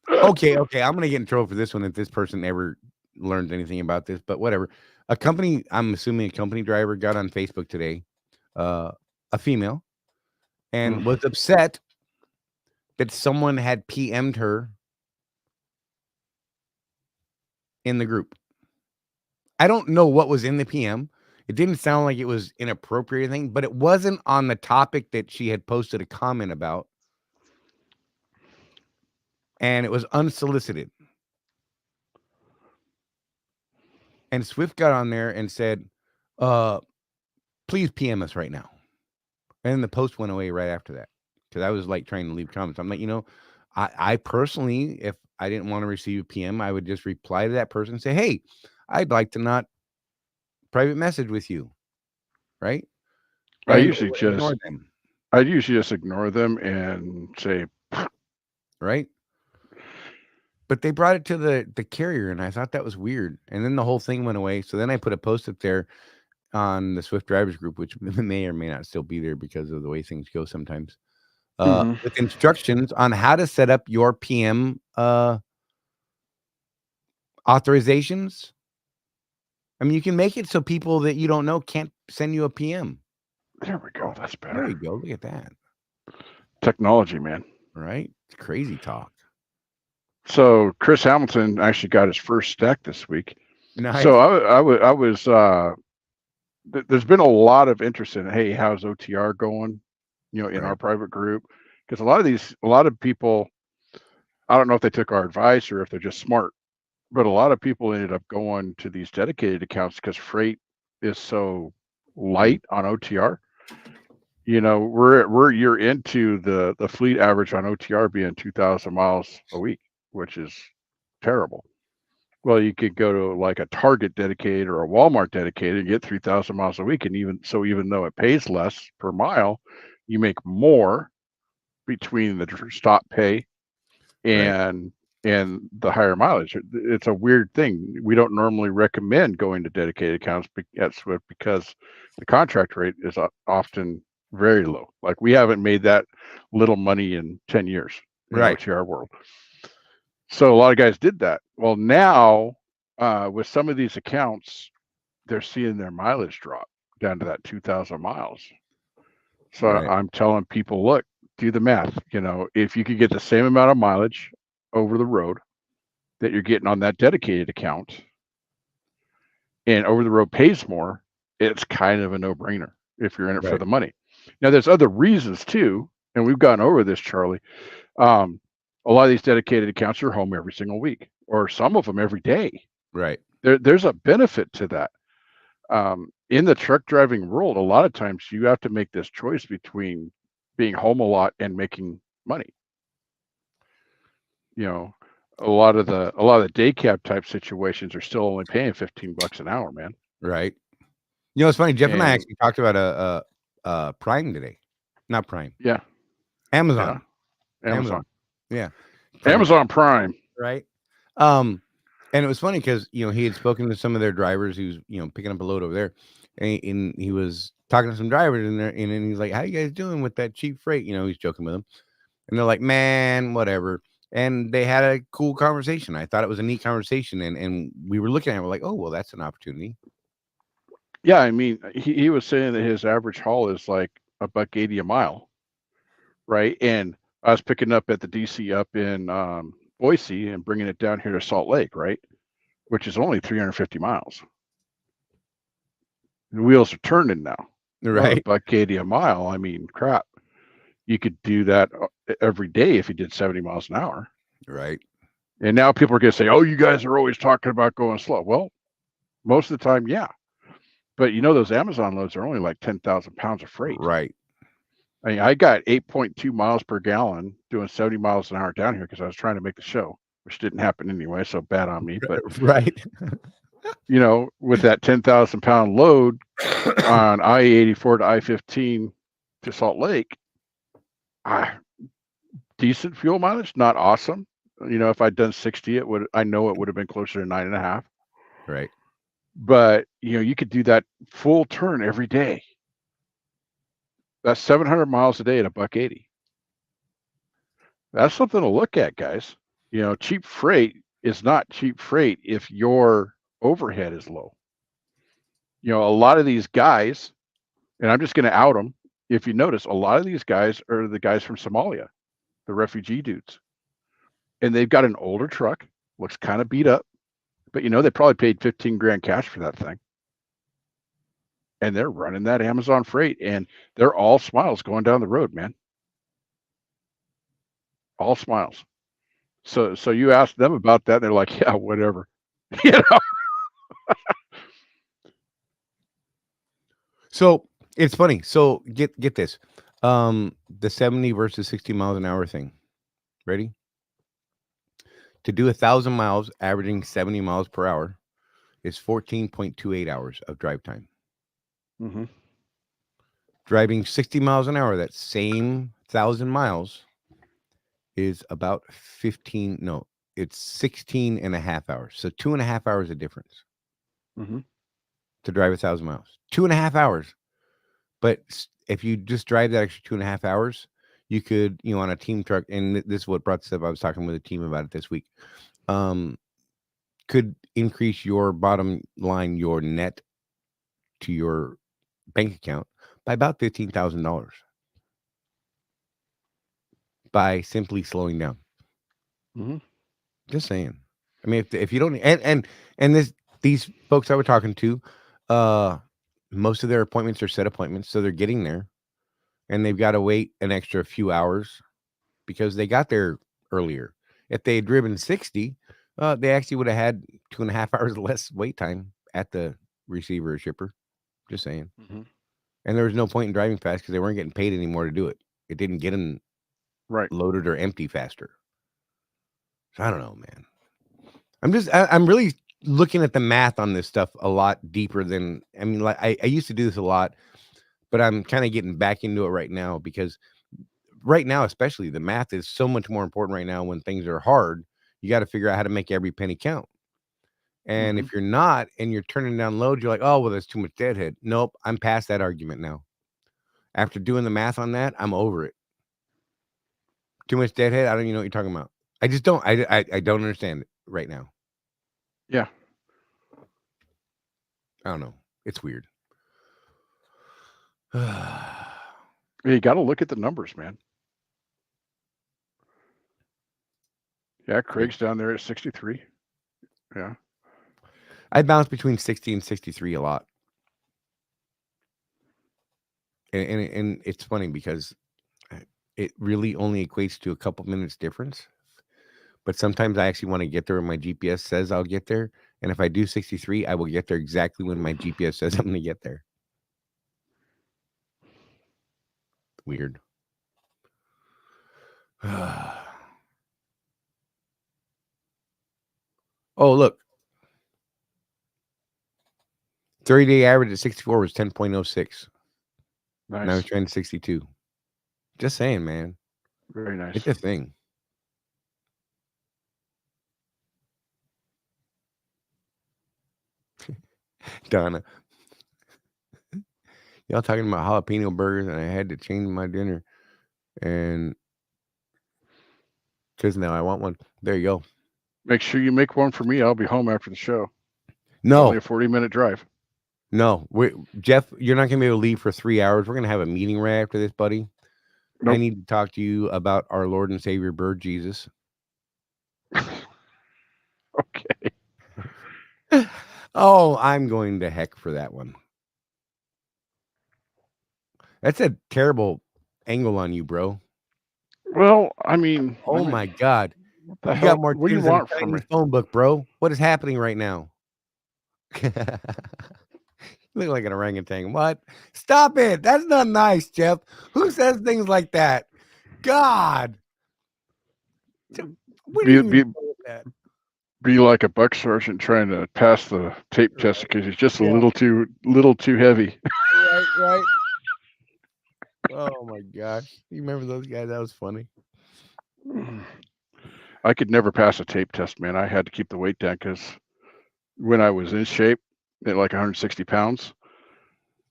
Okay. I'm gonna get in trouble for this one if this person ever learns anything about this, but whatever. I'm assuming a company driver got on Facebook today, a female, and was upset that someone had PM'd her in the group. I don't know what was in the PM. It didn't sound like it was inappropriate thing, but it wasn't on the topic that she had posted a comment about. And it was unsolicited. And Swift got on there and said, please PM us right now. And then the post went away right after that. Because I was like trying to leave comments. I'm like, I personally, if I didn't want to receive a PM, I would just reply to that person and say, hey, I'd like to not private message with you. Right? I usually just ignore them and say, right. But they brought it to the carrier, and I thought that was weird. And then the whole thing went away. So then I put a post up there on the Swift Drivers group, which may or may not still be there because of the way things go sometimes, with instructions on how to set up your PM authorizations. I mean, you can make it so people that you don't know can't send you a PM. There we go. That's better. There you go. Look at that. Technology, man. Right? It's crazy talk. So Chris Hamilton actually got his first stack this week. Nice. So I was there's been a lot of interest in, hey, how's OTR going? In our private group, because a lot of people, I don't know if they took our advice or if they're just smart, but a lot of people ended up going to these dedicated accounts because freight is so light on OTR. You're into the fleet average on OTR being 2,000 miles a week, which is terrible. Well, you could go to like a Target dedicated or a Walmart dedicated and get 3,000 miles a week. And even though it pays less per mile, you make more between the stop pay and the higher mileage. It's a weird thing. We don't normally recommend going to dedicated accounts at Swift because the contract rate is often very low. Like, we haven't made that little money in 10 years in OTR world. So a lot of guys did that. Well, now with some of these accounts, they're seeing their mileage drop down to that 2,000 miles. So I'm telling people, look, do the math. If you could get the same amount of mileage over the road that you're getting on that dedicated account, and over the road pays more, it's kind of a no-brainer if you're in it for the money. Now, there's other reasons too, and we've gone over this, Charlie. A lot of these dedicated accounts are home every single week, or some of them every day. Right. There's a benefit to that. In the truck driving world, a lot of times you have to make this choice between being home a lot and making money. A lot of the day cab type situations are still only paying $15 an hour, man. Right. It's funny. Jeff and I actually talked about a Prime today. Not Prime. Yeah. Amazon. Yeah. Amazon. Yeah. Amazon Prime. Right. And it was funny because he had spoken to some of their drivers who's picking up a load over there, and he was talking to some drivers in there, and then he's like, "How you guys doing with that cheap freight?" He's joking with them, and they're like, "Man, whatever." And they had a cool conversation. I thought it was a neat conversation, and we were looking at it, we're like, "Oh, well, that's an opportunity." Yeah, I mean, he was saying that his average haul is like $1.80 a mile, right? And I was picking up at the DC up in Boise and bringing it down here to Salt Lake, right? Which is only 350 miles. The wheels are turning now. Right. $1.80 a mile. I mean, crap. You could do that every day if you did 70 miles an hour. Right. And now people are going to say, "Oh, you guys are always talking about going slow." Well, most of the time, yeah. But those Amazon loads are only like 10,000 pounds of freight. Right. I mean, I got 8.2 miles per gallon doing 70 miles an hour down here because I was trying to make the show, which didn't happen anyway. So bad on me. But right. With that 10,000 pound load on I-84 to I-15 to Salt Lake, decent fuel mileage, not awesome. If I'd done 60, I know it would have been closer to 9.5. Right. But you could do that full turn every day. That's 700 miles a day at $1.80. That's something to look at, guys. Cheap freight is not cheap freight if your overhead is low. A lot of these guys, and I'm just going to out them. If you notice, a lot of these guys are the guys from Somalia, the refugee dudes. And they've got an older truck, looks kind of beat up, but they probably paid 15 grand cash for that thing. And they're running that Amazon freight, and they're all smiles going down the road, man. All smiles. So you ask them about that, and they're like, "Yeah, whatever." So it's funny. So get this, the 70 versus 60 miles an hour thing. Ready? To do 1,000 miles, averaging 70 miles per hour, is 14.28 hours of drive time. Mm-hmm. Driving 60 miles an hour, that same 1,000 miles, is about 16 and a half hours. So 2.5 hours of difference. Mm-hmm. To drive 1,000 miles. 2.5 hours. But if you just drive that extra 2.5 hours, you could, on a team truck, and this is what brought this up. I was talking with a team about it this week. Could increase your bottom line, your net to your bank account by about $15,000 by simply slowing down. Mm-hmm. Just saying. I mean, if you don't, and these folks I was talking to, most of their appointments are set appointments, so they're getting there, and they've got to wait an extra few hours because they got there earlier. If they had driven 60, they actually would have had 2.5 hours less wait time at the receiver or shipper. Just saying. Mm-hmm. And there was no point in driving fast because they weren't getting paid anymore to do it. It didn't get them right loaded or empty faster. So I don't know, man. I'm really looking at the math on this stuff a lot deeper than, I mean, like I used to do this a lot, but I'm kind of getting back into it right now because right now, especially, the math is so much more important right now when things are hard. You got to figure out how to make every penny count. And if you're not, and you're turning down loads, you're like, "Oh, well, that's too much deadhead." Nope. I'm past that argument now. After doing the math on that, I'm over it. Too much deadhead. I don't even know what you're talking about. I just don't. I don't understand it right now. Yeah. I don't know. It's weird. You got to look at the numbers, man. Yeah, Craig's down there at 63. Yeah. I bounce between 60 and 63 a lot. And it's funny because it really only equates to a couple minutes difference. But sometimes I actually want to get there when my GPS says I'll get there. And if I do 63, I will get there exactly when my GPS says I'm going to get there. Weird. Oh, look. 30-day average at 64 was 10.06. Nice. Now it's trending 62. Just saying, man. Very nice. It's a thing. Donna. Y'all talking about jalapeno burgers, and I had to change my dinner. And because now I want one. There you go. Make sure you make one for me. I'll be home after the show. No. Only a 40-minute drive. No. Jeff, you're not going to be able to leave for 3 hours. We're going to have a meeting right after this, buddy. Nope. I need to talk to you about our Lord and Savior, Bird Jesus. Okay. Oh, I'm going to heck for that one. That's a terrible angle on you, bro. Well, I mean, my God. What the hell? Got more what do you want from me? Phone book, bro. What is happening right now? You look like an orangutan. What? Stop it. That's not nice, Jeff. Who says things like that? God. What do you mean that? Be like a buck sergeant trying to pass the tape test because he's just a little too heavy. Right. Oh my gosh. You remember those guys? That was funny. I could never pass a tape test, man. I had to keep the weight down because when I was in shape at like 160 pounds,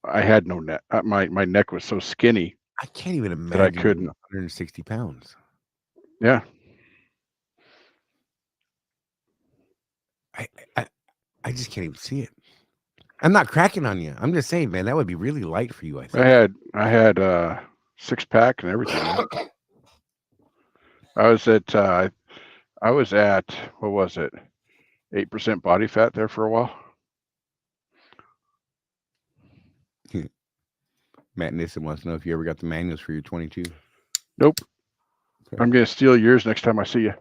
I had no neck. My neck was so skinny. I can't even imagine that I couldn't. 160 pounds. Yeah. I just can't even see it. I'm not cracking on you. I'm just saying, man, that would be really light for you, I think. I had a 6-pack and everything. I was at what was it? 8% body fat there for a while. Matt Nissen wants to know if you ever got the manuals for your 22. Nope. Okay. I'm going to steal yours next time I see you.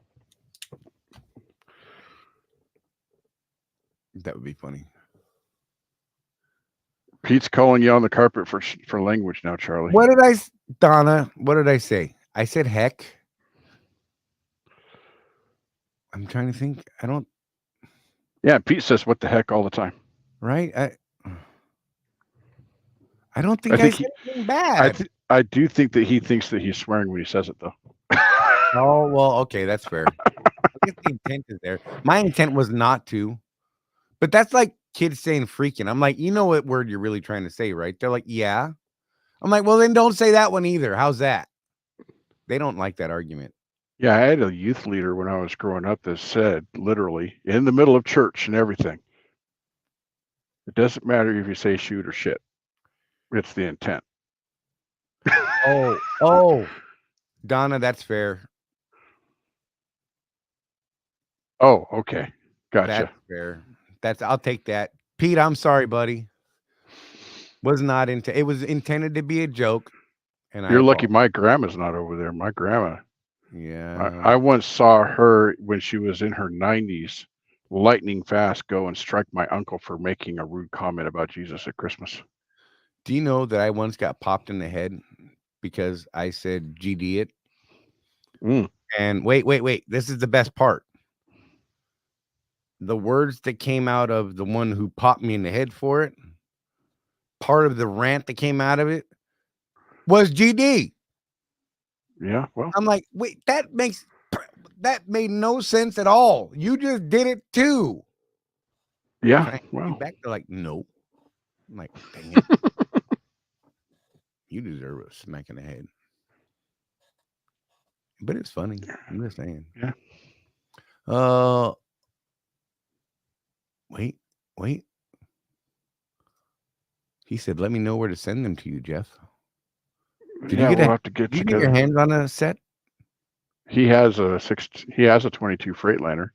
That would be funny. Pete's calling you on the carpet for language now, Charlie. Donna, what did I say? I said heck. I'm trying to think. I don't. Yeah, Pete says what the heck all the time. Right? I don't think I said anything bad. I do think that he thinks that he's swearing when he says it, though. Oh, well, okay, that's fair. I guess the intent is there. My intent was not to. But that's like kids saying freaking. I'm like, you know what word you're really trying to say, right? They're like, yeah. I'm like, well, then don't say that one either. How's that? They don't like that argument. Yeah, I had a youth leader when I was growing up that said, literally, in the middle of church and everything, it doesn't matter if you say shoot or shit. It's the intent. Oh, Donna, that's fair. Oh, okay. Gotcha. That's fair. I'll take that. Pete, I'm sorry, buddy. Was not into it was intended to be a joke. And you're lucky my grandma's not over there. My grandma. Yeah. I once saw her when she was in her 90s, lightning fast, go and strike my uncle for making a rude comment about Jesus at Christmas. Do you know that I once got popped in the head because I said GD it? And wait. This is the best part. The words that came out of the one who popped me in the head for it, part of the rant that came out of it was GD. Yeah, well. I'm like, wait, that made no sense at all. You just did it too. Yeah, well. Back to like, nope. I'm like, dang it. You deserve a smack in the head. But it's funny. I'm just saying. Yeah. Wait. He said, let me know where to send them to you, Jeff. We'll have to get together. Did you get your hands on a set? He has a 22 Freightliner.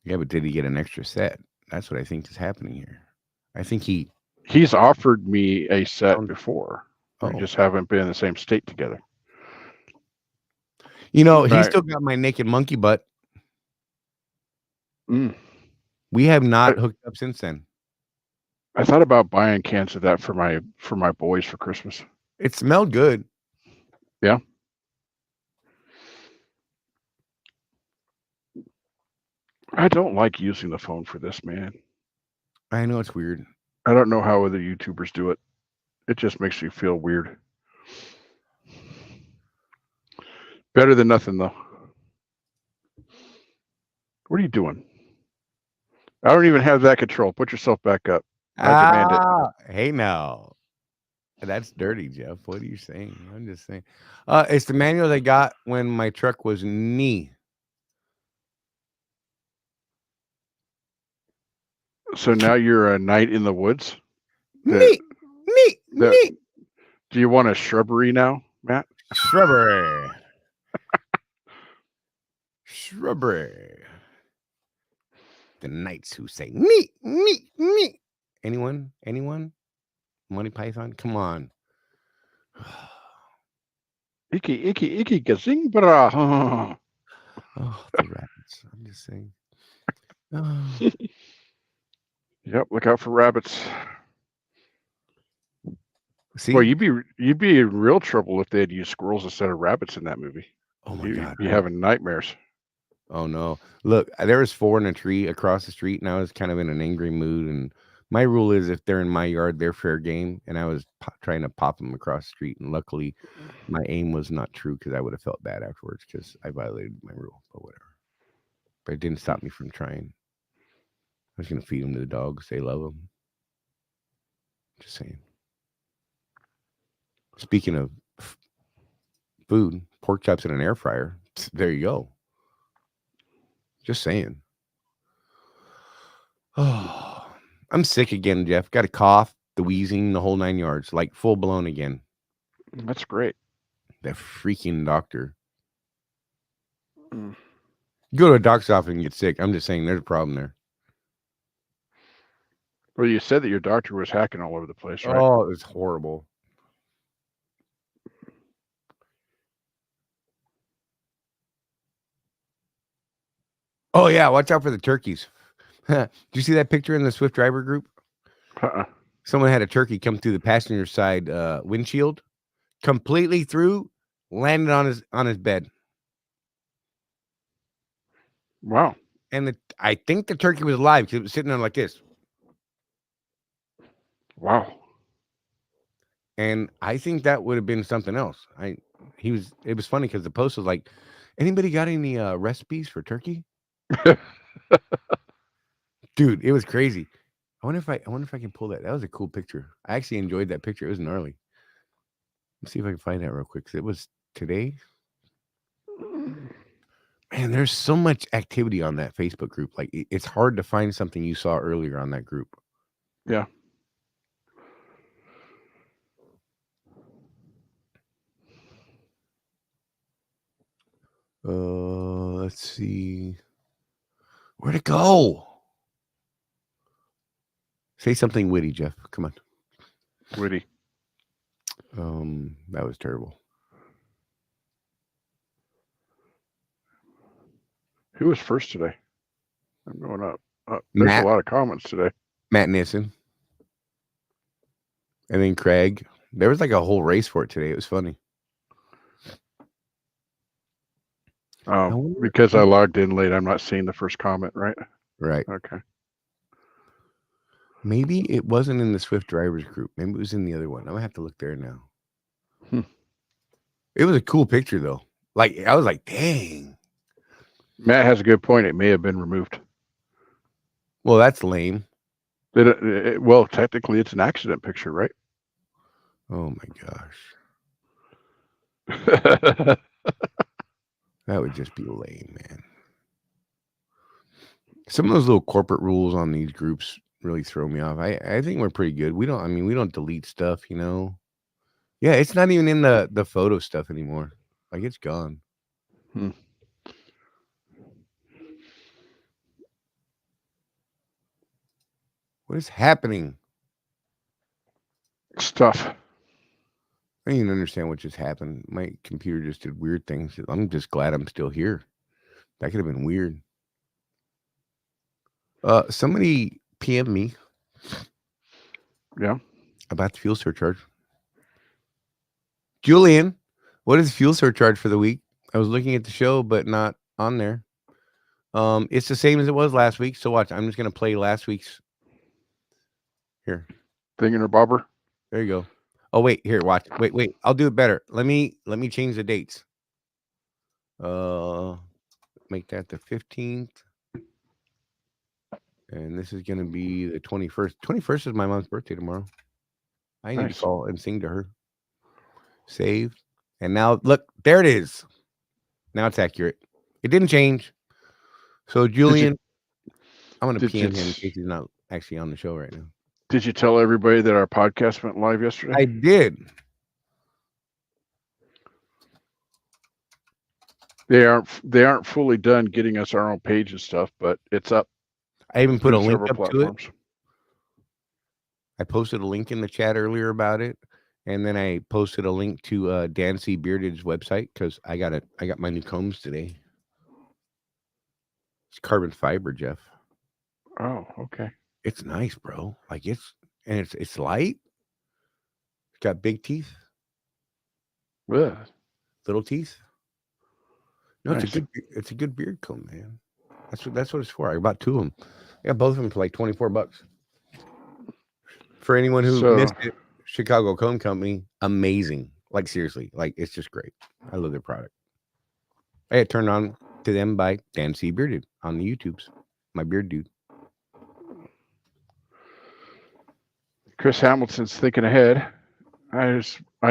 Yeah, but did he get an extra set? That's what I think is happening here. I think he's offered me a set before. We just haven't been in the same state together. You know, he's still got my naked monkey butt. We have not hooked up since then. I thought about buying cans of that for my boys for Christmas. It smelled good. Yeah. I don't like using the phone for this, man. I know it's weird. I don't know how other YouTubers do it. It just makes me feel weird. Better than nothing, though. What are you doing? I don't even have that control. Put yourself back up. I demand it. Hey, now. That's dirty, Jeff. What are you saying? I'm just saying. It's the manual they got when my truck was knee. So now you're a knight in the woods? Neat. Do you want a shrubbery now, Matt? Shrubbery. Shrubbery. The knights who say neat. Anyone? Monty Python? Come on. Icky, gazing, bra. Oh, the rabbits. I'm just saying. Oh. Yep, look out for rabbits. See? Well, you'd be in real trouble if they had used squirrels instead of rabbits in that movie. Oh my God. You'd be having nightmares. Oh no. Look, there was 4 in a tree across the street, and I was kind of in an angry mood. And my rule is if they're in my yard, they're fair game. And I was trying to pop them across the street. And luckily, my aim was not true because I would have felt bad afterwards because I violated my rule, but whatever. But it didn't stop me from trying. I was going to feed them to the dogs. They love them. Just saying. Speaking of food, pork chops in an air fryer. There you go. Just saying. Oh, I'm sick again, Jeff. Got a cough, the wheezing, the whole 9 yards, like full blown again. That's great. That freaking doctor. Go to a doctor's office and get sick. I'm just saying there's a problem there. Well, you said that your doctor was hacking all over the place, right? Oh, it was horrible. Oh, yeah. Watch out for the turkeys. Did you see that picture in the Swift driver group? Someone had a turkey come through the passenger side windshield, completely through, landed on his bed. Wow. And I think the turkey was alive because it was sitting there like this. Wow. And I think that would have been something else. It was funny because the post was like, anybody got any recipes for turkey? Dude, it was crazy. I wonder if I can pull that. That was a cool picture. I actually enjoyed that picture. It was gnarly. Let's see if I can find that real quick. It was today. Man, there's so much activity on that Facebook group. Like it's hard to find something you saw earlier on that group. Yeah. Let's see. Where'd it go? Say something witty, Jeff. Come on. Witty. That was terrible. Who was first today? I'm going up. There's a lot of comments today. Matt Nissen. And then Craig. There was like a whole race for it today. It was funny. Because I logged in late, I'm not seeing the first comment, right? Right. Okay. Maybe it wasn't in the Swift drivers group. Maybe it was in the other one. I'm gonna have to look there now. It was a cool picture though. Like I was like, dang. Matt has a good point. It may have been removed. Well, that's lame. Well, technically, it's an accident picture, right? Oh my gosh. That would just be lame, man. Some of those little corporate rules on these groups really throw me off. I think we're pretty good. We don't delete stuff, you know. Yeah, it's not even in the photo stuff anymore. Like it's gone. What is happening? Stuff. I didn't even understand what just happened. My computer just did weird things. I'm just glad I'm still here. That could have been weird. Somebody PM me. Yeah. About the fuel surcharge. Julian, what is fuel surcharge for the week? I was looking at the show, but not on there. It's the same as it was last week. So watch. I'm just gonna play last week's. Here. Thing in her bobber. There you go. Oh wait, here, watch. Wait. I'll do it better. Let me change the dates. Make that the 15th. And this is going to be the 21st. 21st is my mom's birthday tomorrow. I need to call and sing to her. Save. And now, look, there it is. Now it's accurate. It didn't change. So, Julian, I'm going to PM him in case he's not actually on the show right now. Did you tell everybody that our podcast went live yesterday? I did. They aren't fully done getting us our own page and stuff, but it's up. I even put a link up to it. I posted a link in the chat earlier about it, and then I posted a link to Dan C. Bearded's website because I got my new combs today. It's carbon fiber, Jeff. Oh, okay. It's nice, bro. Like it's light. It's got big teeth. Yeah. Little teeth. No, nice. it's a good beard comb, man. That's what it's for. I bought 2 of them. I got both of them for like $24. For anyone who missed it, Chicago Comb Company, amazing. Like seriously, like it's just great. I love their product. I had turned on to them by Dan C. Bearded on the YouTubes. My beard dude. Chris Hamilton's thinking ahead. I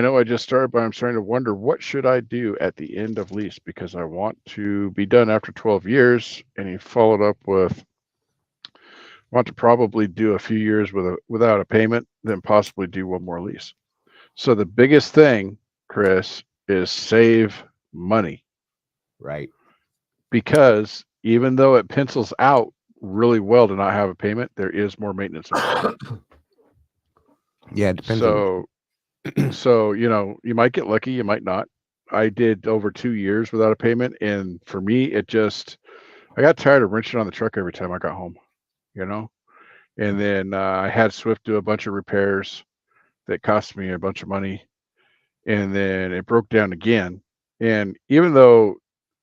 know I just started, but I'm starting to wonder what should I do at the end of lease because I want to be done after 12 years. And he followed up with, want to probably do a few years without a payment, then possibly do one more lease. So the biggest thing, Chris, is save money. Right. Because even though it pencils out really well to not have a payment, there is more maintenance. Yeah, it depends. So, you know, you might get lucky, you might not. I did over 2 years without a payment. And for me, I got tired of wrenching on the truck every time I got home, you know? And then I had Swift do a bunch of repairs that cost me a bunch of money. And then it broke down again. And even though,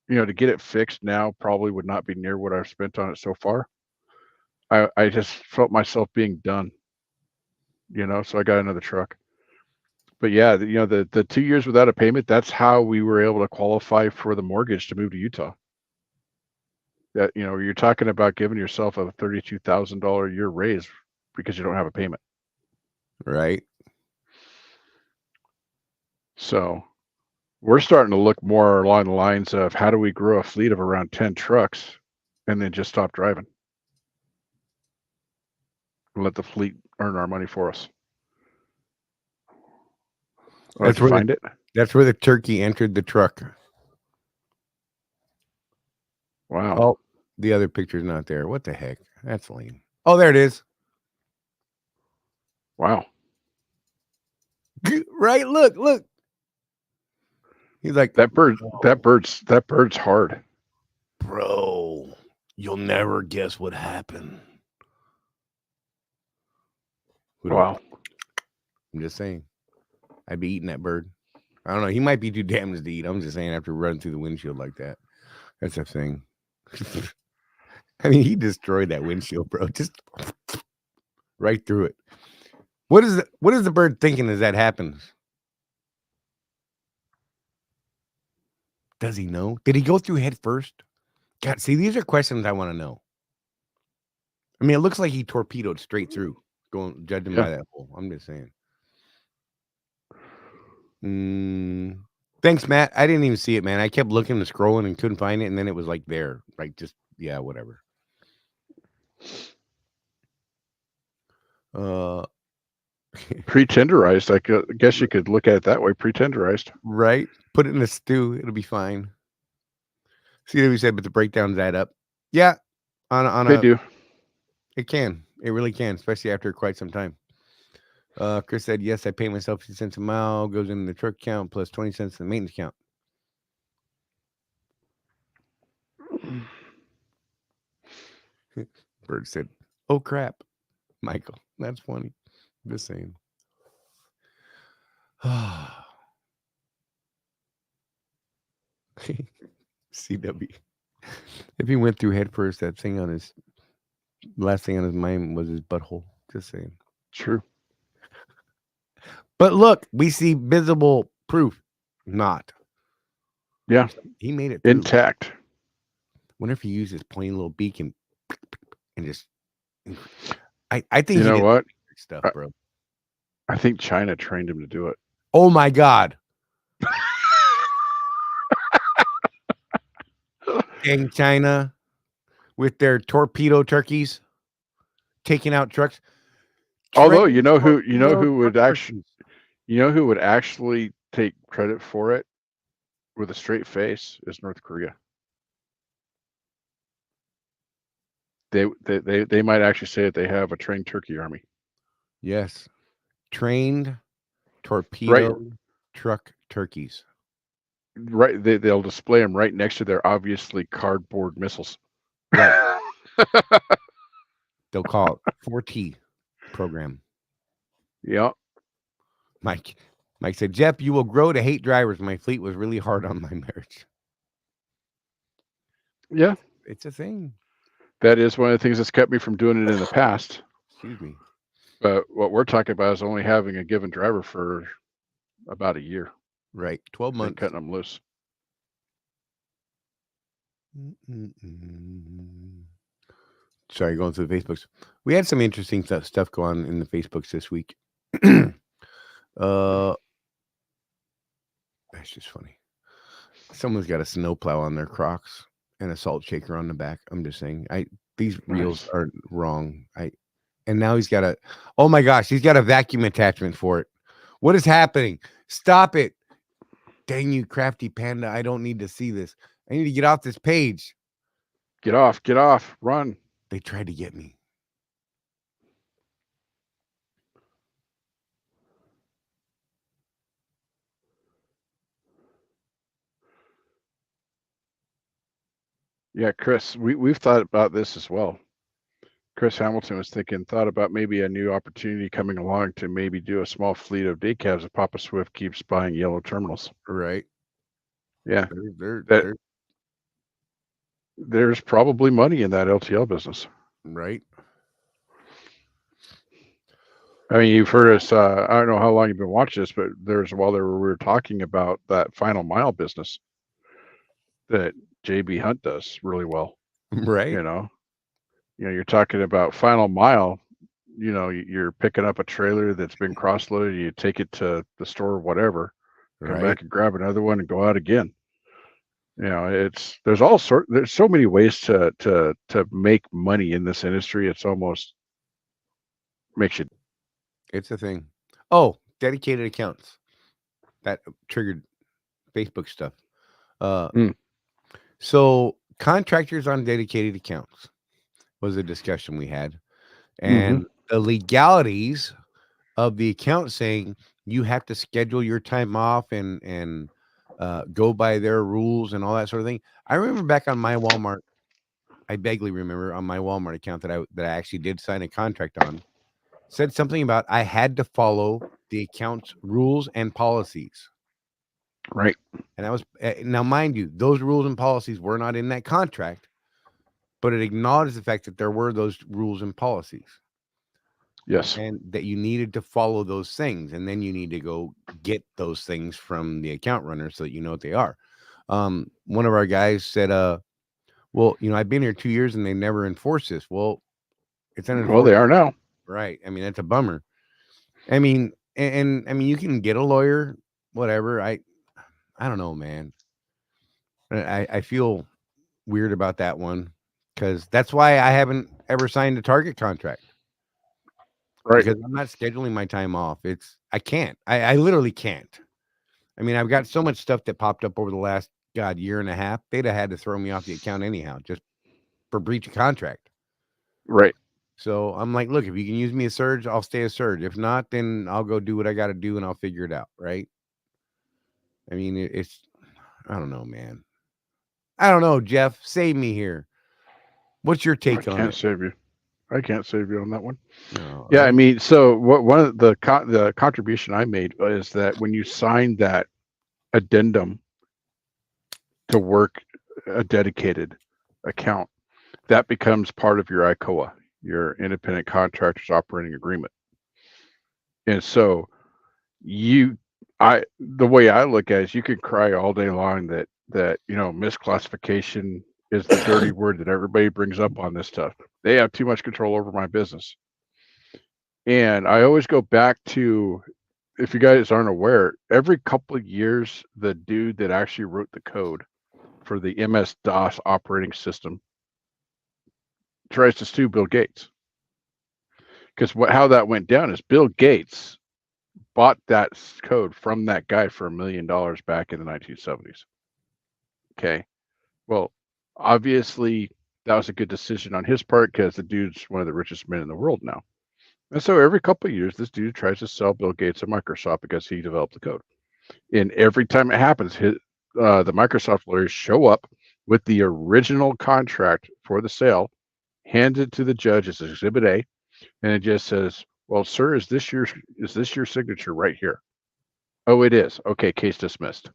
you know, to get it fixed now probably would not be near what I've spent on it so far, I just felt myself being done, you know? So I got another truck. But yeah, you know, the 2 years without a payment, that's how we were able to qualify for the mortgage to move to Utah. That, you know, you're talking about giving yourself a $32,000 a year raise because you don't have a payment. Right. So we're starting to look more along the lines of how do we grow a fleet of around 10 trucks and then just stop driving and let the fleet earn our money for us. That's where the turkey entered the truck. Wow. Oh, the other picture's not there. What the heck? That's lame. Oh, there it is. Wow. Right? Look. He's like that bird's hard. Bro, you'll never guess what happened. Wow. I'm just saying. I'd be eating that bird. I don't know. He might be too damaged to eat. I'm just saying after running through the windshield like that. That's a thing. I mean, he destroyed that windshield, bro. Just right through it. What is the bird thinking as that happens? Does he know? Did he go through head first? God, see, these are questions I want to know. I mean, it looks like he torpedoed straight through, judging by that hole. I'm just saying. Thanks, Matt. I didn't even see it, man. I kept looking and scrolling and couldn't find it, and then it was like there. Like just whatever. Pre-tenderized. I guess you could look at it that way. Pre-tenderized. Right. Put it in a stew. It'll be fine. See what we said, but the breakdowns add up. Yeah. They do. It can. It really can, especially after quite some time. Chris said, yes, I pay myself 50 cents a mile, goes in the truck count plus 20 cents in the maintenance count. Bird said, oh, crap. Michael, that's funny. Just saying. CW. If he went through head first, that thing on his last thing on his mind was his butthole. Just saying. True. But look, we see visible proof. Not. Yeah. He made it through. Intact. Wonder if he used his plain little beak and just. I think You know what? Stuff, bro. I think China trained him to do it. Oh my God. Dang China with their torpedo turkeys taking out trucks. Although you know who would actually take credit for it with a straight face is North Korea. They might actually say that they have a trained turkey army. Yes. Trained torpedo truck turkeys. Right. They'll display them right next to their obviously cardboard missiles. Right. They'll call it 4T program. Yeah. Mike said, Jeff, you will grow to hate drivers. My fleet was really hard on my marriage. Yeah. It's a thing. That is one of the things that's kept me from doing it in the past. Excuse me. But what we're talking about is only having a given driver for about a year. Right. 12 months. Cutting them loose. Sorry, going through the Facebooks. We had some interesting stuff go on in the Facebooks this week. That's just funny. Someone's got a snowplow on their Crocs and a salt shaker on the back. I'm just saying, these reels are wrong. And now he's got oh my gosh, he's got a vacuum attachment for it. What is happening? Stop it. Dang you, crafty panda. I don't need to see this. I need to get off this page. Get off, run. They tried to get me. Yeah, Chris, we've thought about this as well. Chris Hamilton was thought about maybe a new opportunity coming along to maybe do a small fleet of day cabs if Papa Swift keeps buying yellow terminals. Right. Yeah. There's probably money in that LTL business. Right. I mean, you've heard us, I don't know how long you've been watching this, but we were talking about that final mile business that JB Hunt does really well. Right. You're talking about final mile, you're picking up a trailer that's been cross-loaded, you take it to the store or whatever, come back and grab another one and go out again. There's so many ways to make money in this industry. It's almost makes you. It's a thing. Oh, dedicated accounts. That triggered Facebook stuff. So contractors on dedicated accounts was a discussion we had, and the legalities of the account saying you have to schedule your time off and go by their rules and all that sort of thing. I remember back on my Walmart, I vaguely remember on my Walmart account that I actually did sign a contract on, said something about I had to follow the account's rules and policies. Right. And that was, now mind you, those rules and policies were not in that contract, but it acknowledged the fact that there were those rules and policies. Yes. And that you needed to follow those things. And then you need to go get those things from the account runner so that you know what they are. One of our guys said, well, I've been here 2 years and they never enforce this. Well, it's unenforced. Well, they are now. Right. I mean, that's a bummer. I mean, and I mean, you can get a lawyer, whatever. I don't know, man. I feel weird about that one because that's why I haven't ever signed a Target contract. Right. Because I'm not scheduling my time off. I can't. I literally can't. I mean, I've got so much stuff that popped up over the last, year and a half. They'd have had to throw me off the account anyhow, just for breach of contract. Right. So I'm like, look, if you can use me as surge, I'll stay as surge. If not, then I'll go do what I got to do and I'll figure it out. Right. I mean, I don't know, man. I don't know, Jeff. Save me here. What's your take on it? I can't save you on that one. No, yeah, I mean, so one of the contribution I made is that when you sign that addendum to work a dedicated account, that becomes part of your ICOA, your Independent Contractors Operating Agreement. And so The way I look at it is you could cry all day long that misclassification is the dirty word that everybody brings up on this stuff. They have too much control over my business. And I always go back to, if you guys aren't aware, every couple of years, the dude that actually wrote the code for the MS-DOS operating system tries to sue Bill Gates. Because how that went down is Bill Gates bought that code from that guy for $1 million back in the 1970s. Okay. Well, obviously, that was a good decision on his part because the dude's one of the richest men in the world now. And so every couple of years, this dude tries to sell Bill Gates a Microsoft because he developed the code. And every time it happens, the Microsoft lawyers show up with the original contract for the sale, hand it to the judge as Exhibit A, and it just says, "Well, sir, is this your signature right here?" "Oh, it is." "Okay, case dismissed."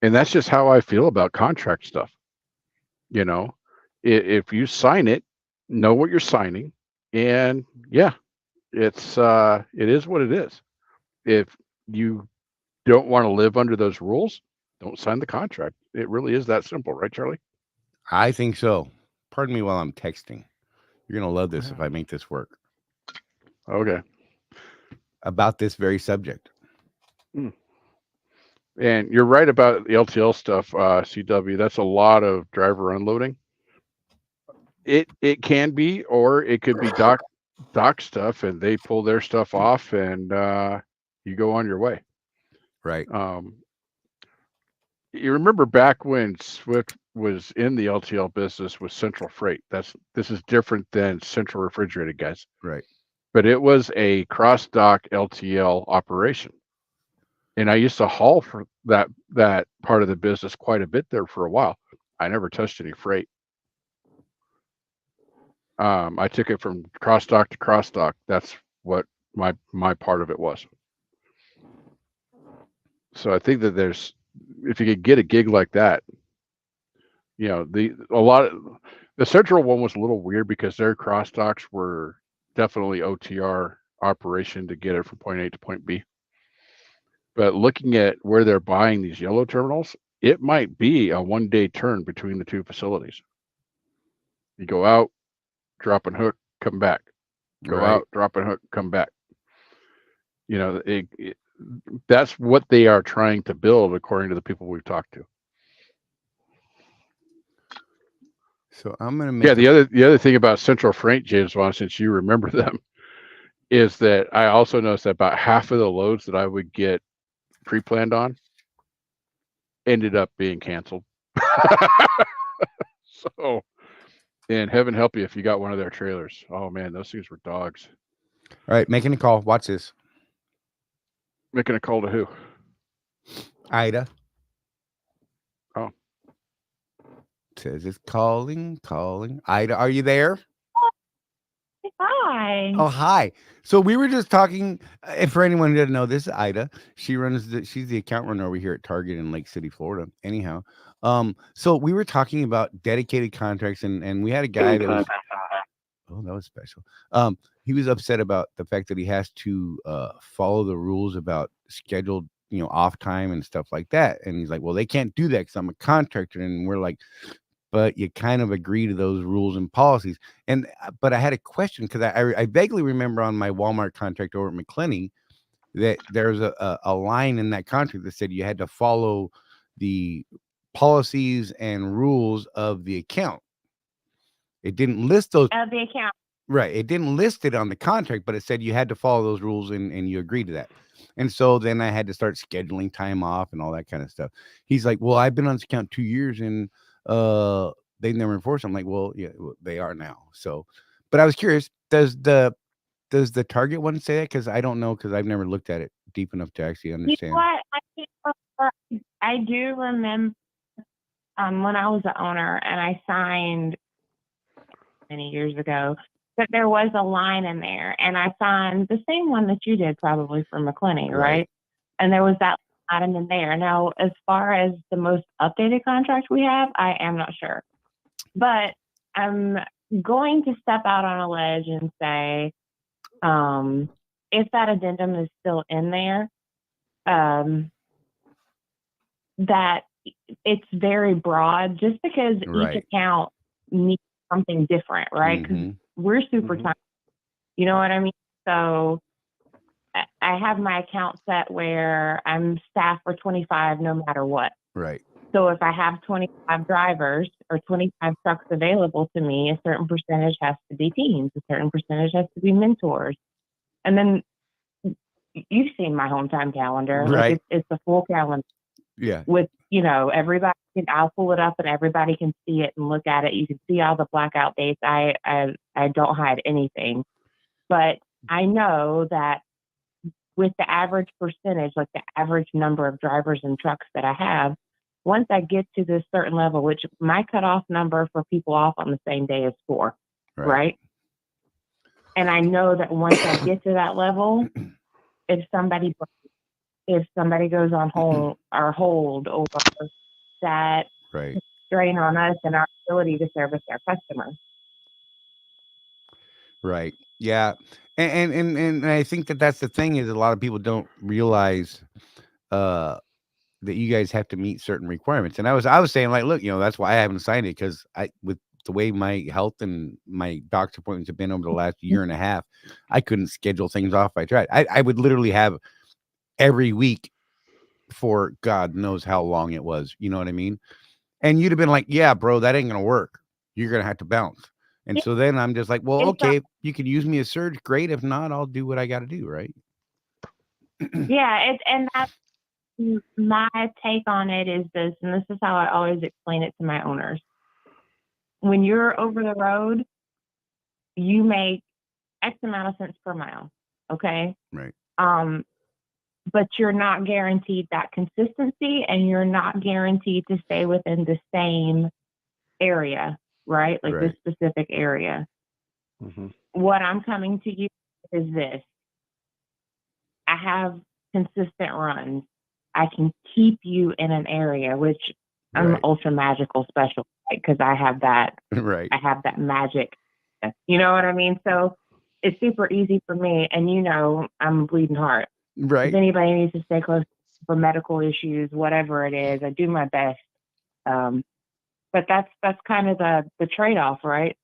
And that's just how I feel about contract stuff. If you sign it, know what you're signing, and yeah, it is what it is. If you don't want to live under those rules, don't sign the contract. It really is that simple, right, Charlie? I think so. Pardon me while I'm texting. You're gonna love this if I make this work. Okay. About this very subject. And you're right about the LTL stuff, CW. That's a lot of driver unloading. It can be, or it could be dock stuff, and they pull their stuff off, and you go on your way. Right. You remember back when Swift was in the LTL business with Central Freight. This is different than Central Refrigerated, guys. Right. But it was a cross-dock LTL operation. And I used to haul for that part of the business quite a bit there for a while. I never touched any freight. I took it from cross-dock to cross-dock. That's what my part of it was. So I think that if you could get a gig like that, the Central one was a little weird because their cross-docks were definitely OTR operation to get it from point A to point B. But looking at where they're buying these yellow terminals, it might be a one-day turn between the two facilities. You go out, drop and hook, come back. Go out, drop and hook, come back. That's what they are trying to build, according to the people we've talked to. So I'm gonna make. Yeah, the other thing about Central Freight, James Vaughn, since you remember them, is that I also noticed that about half of the loads that I would get pre-planned on ended up being canceled. So, and heaven help you if you got one of their trailers. Oh man, those things were dogs. All right, making a call. Watch this. Making a call to who? Ida. Oh. Says it's calling. Ida, are you there? Hi. Oh, hi. So we were just talking, and for anyone who doesn't know, this is Ida. She's the account runner over here at Target in Lake City, Florida. Anyhow, so we were talking about dedicated contracts, and we had a guy that was, that was special. He was upset about the fact that he has to follow the rules about scheduled, off time and stuff like that. And he's like, well, they can't do that because I'm a contractor. And we're like, but you kind of agree to those rules and policies. But I had a question because I vaguely remember on my Walmart contract over at McClenny that there's a line in that contract that said you had to follow the policies and rules of the account. It didn't list those of the account. Right. It didn't list it on the contract, but it said you had to follow those rules and you agreed to that. And so then I had to start scheduling time off and all that kind of stuff. He's like, well, I've been on this account 2 years and they never enforced it. I'm like, well, yeah, they are now. So, but I was curious, does the Target one say that? Because I don't know, because I've never looked at it deep enough to actually understand. You know what? I do remember when I was the owner and I signed many years ago that there was a line in there, and I signed the same one that you did probably for McClenny, right? And there was that item in there. Now, as far as the most updated contract we have, I am not sure. But I'm going to step out on a ledge and say, if that addendum is still in there, that it's very broad just because Right. each account needs something different, right? Because we're super time. You know what I mean? So I have my account set where I'm staffed for 25 no matter what. Right. So if I have 25 drivers or 25 trucks available to me, a certain percentage has to be teams, a certain percentage has to be mentors. And then you've seen my home time calendar. Right. Like it's a full calendar. Yeah. With, everybody I'll pull it up and everybody can see it and look at it. You can see all the blackout dates. I don't hide anything. But I know that with the average percentage, like the average number of drivers and trucks that I have, once I get to this certain level, which my cutoff number for people off on the same day is 4, right? And I know that once I get to that level, if somebody goes on hold or that strain on us and our ability to service our customers. Right. Yeah. And I think that's the thing is a lot of people don't realize that you guys have to meet certain requirements. And I was saying like, look, that's why I haven't signed it, because with the way my health and my doctor appointments have been over the last year and a half, I couldn't schedule things off if I tried. I would literally have every week for God knows how long it was. You know what I mean? And you'd have been like, yeah, bro, that ain't gonna work. You're gonna have to bounce. And so then I'm just like, well, okay, you can use me as surge, great. If not, I'll do what I got to do, right? Yeah, and that's my take on it is this, and this is how I always explain it to my owners. When you're over the road, you make X amount of cents per mile, okay? Right. But you're not guaranteed that consistency, and you're not guaranteed to stay within the same area, right? Like this specific area. What I'm coming to you is this. I have consistent runs. I can keep you in an area, which I'm ultra magical special, because I have that. Right. I have that magic. You know what I mean? So it's super easy for me, and I'm a bleeding heart. Right. If anybody needs to stay close for medical issues, whatever it is, I do my best. But that's kind of the trade-off, right?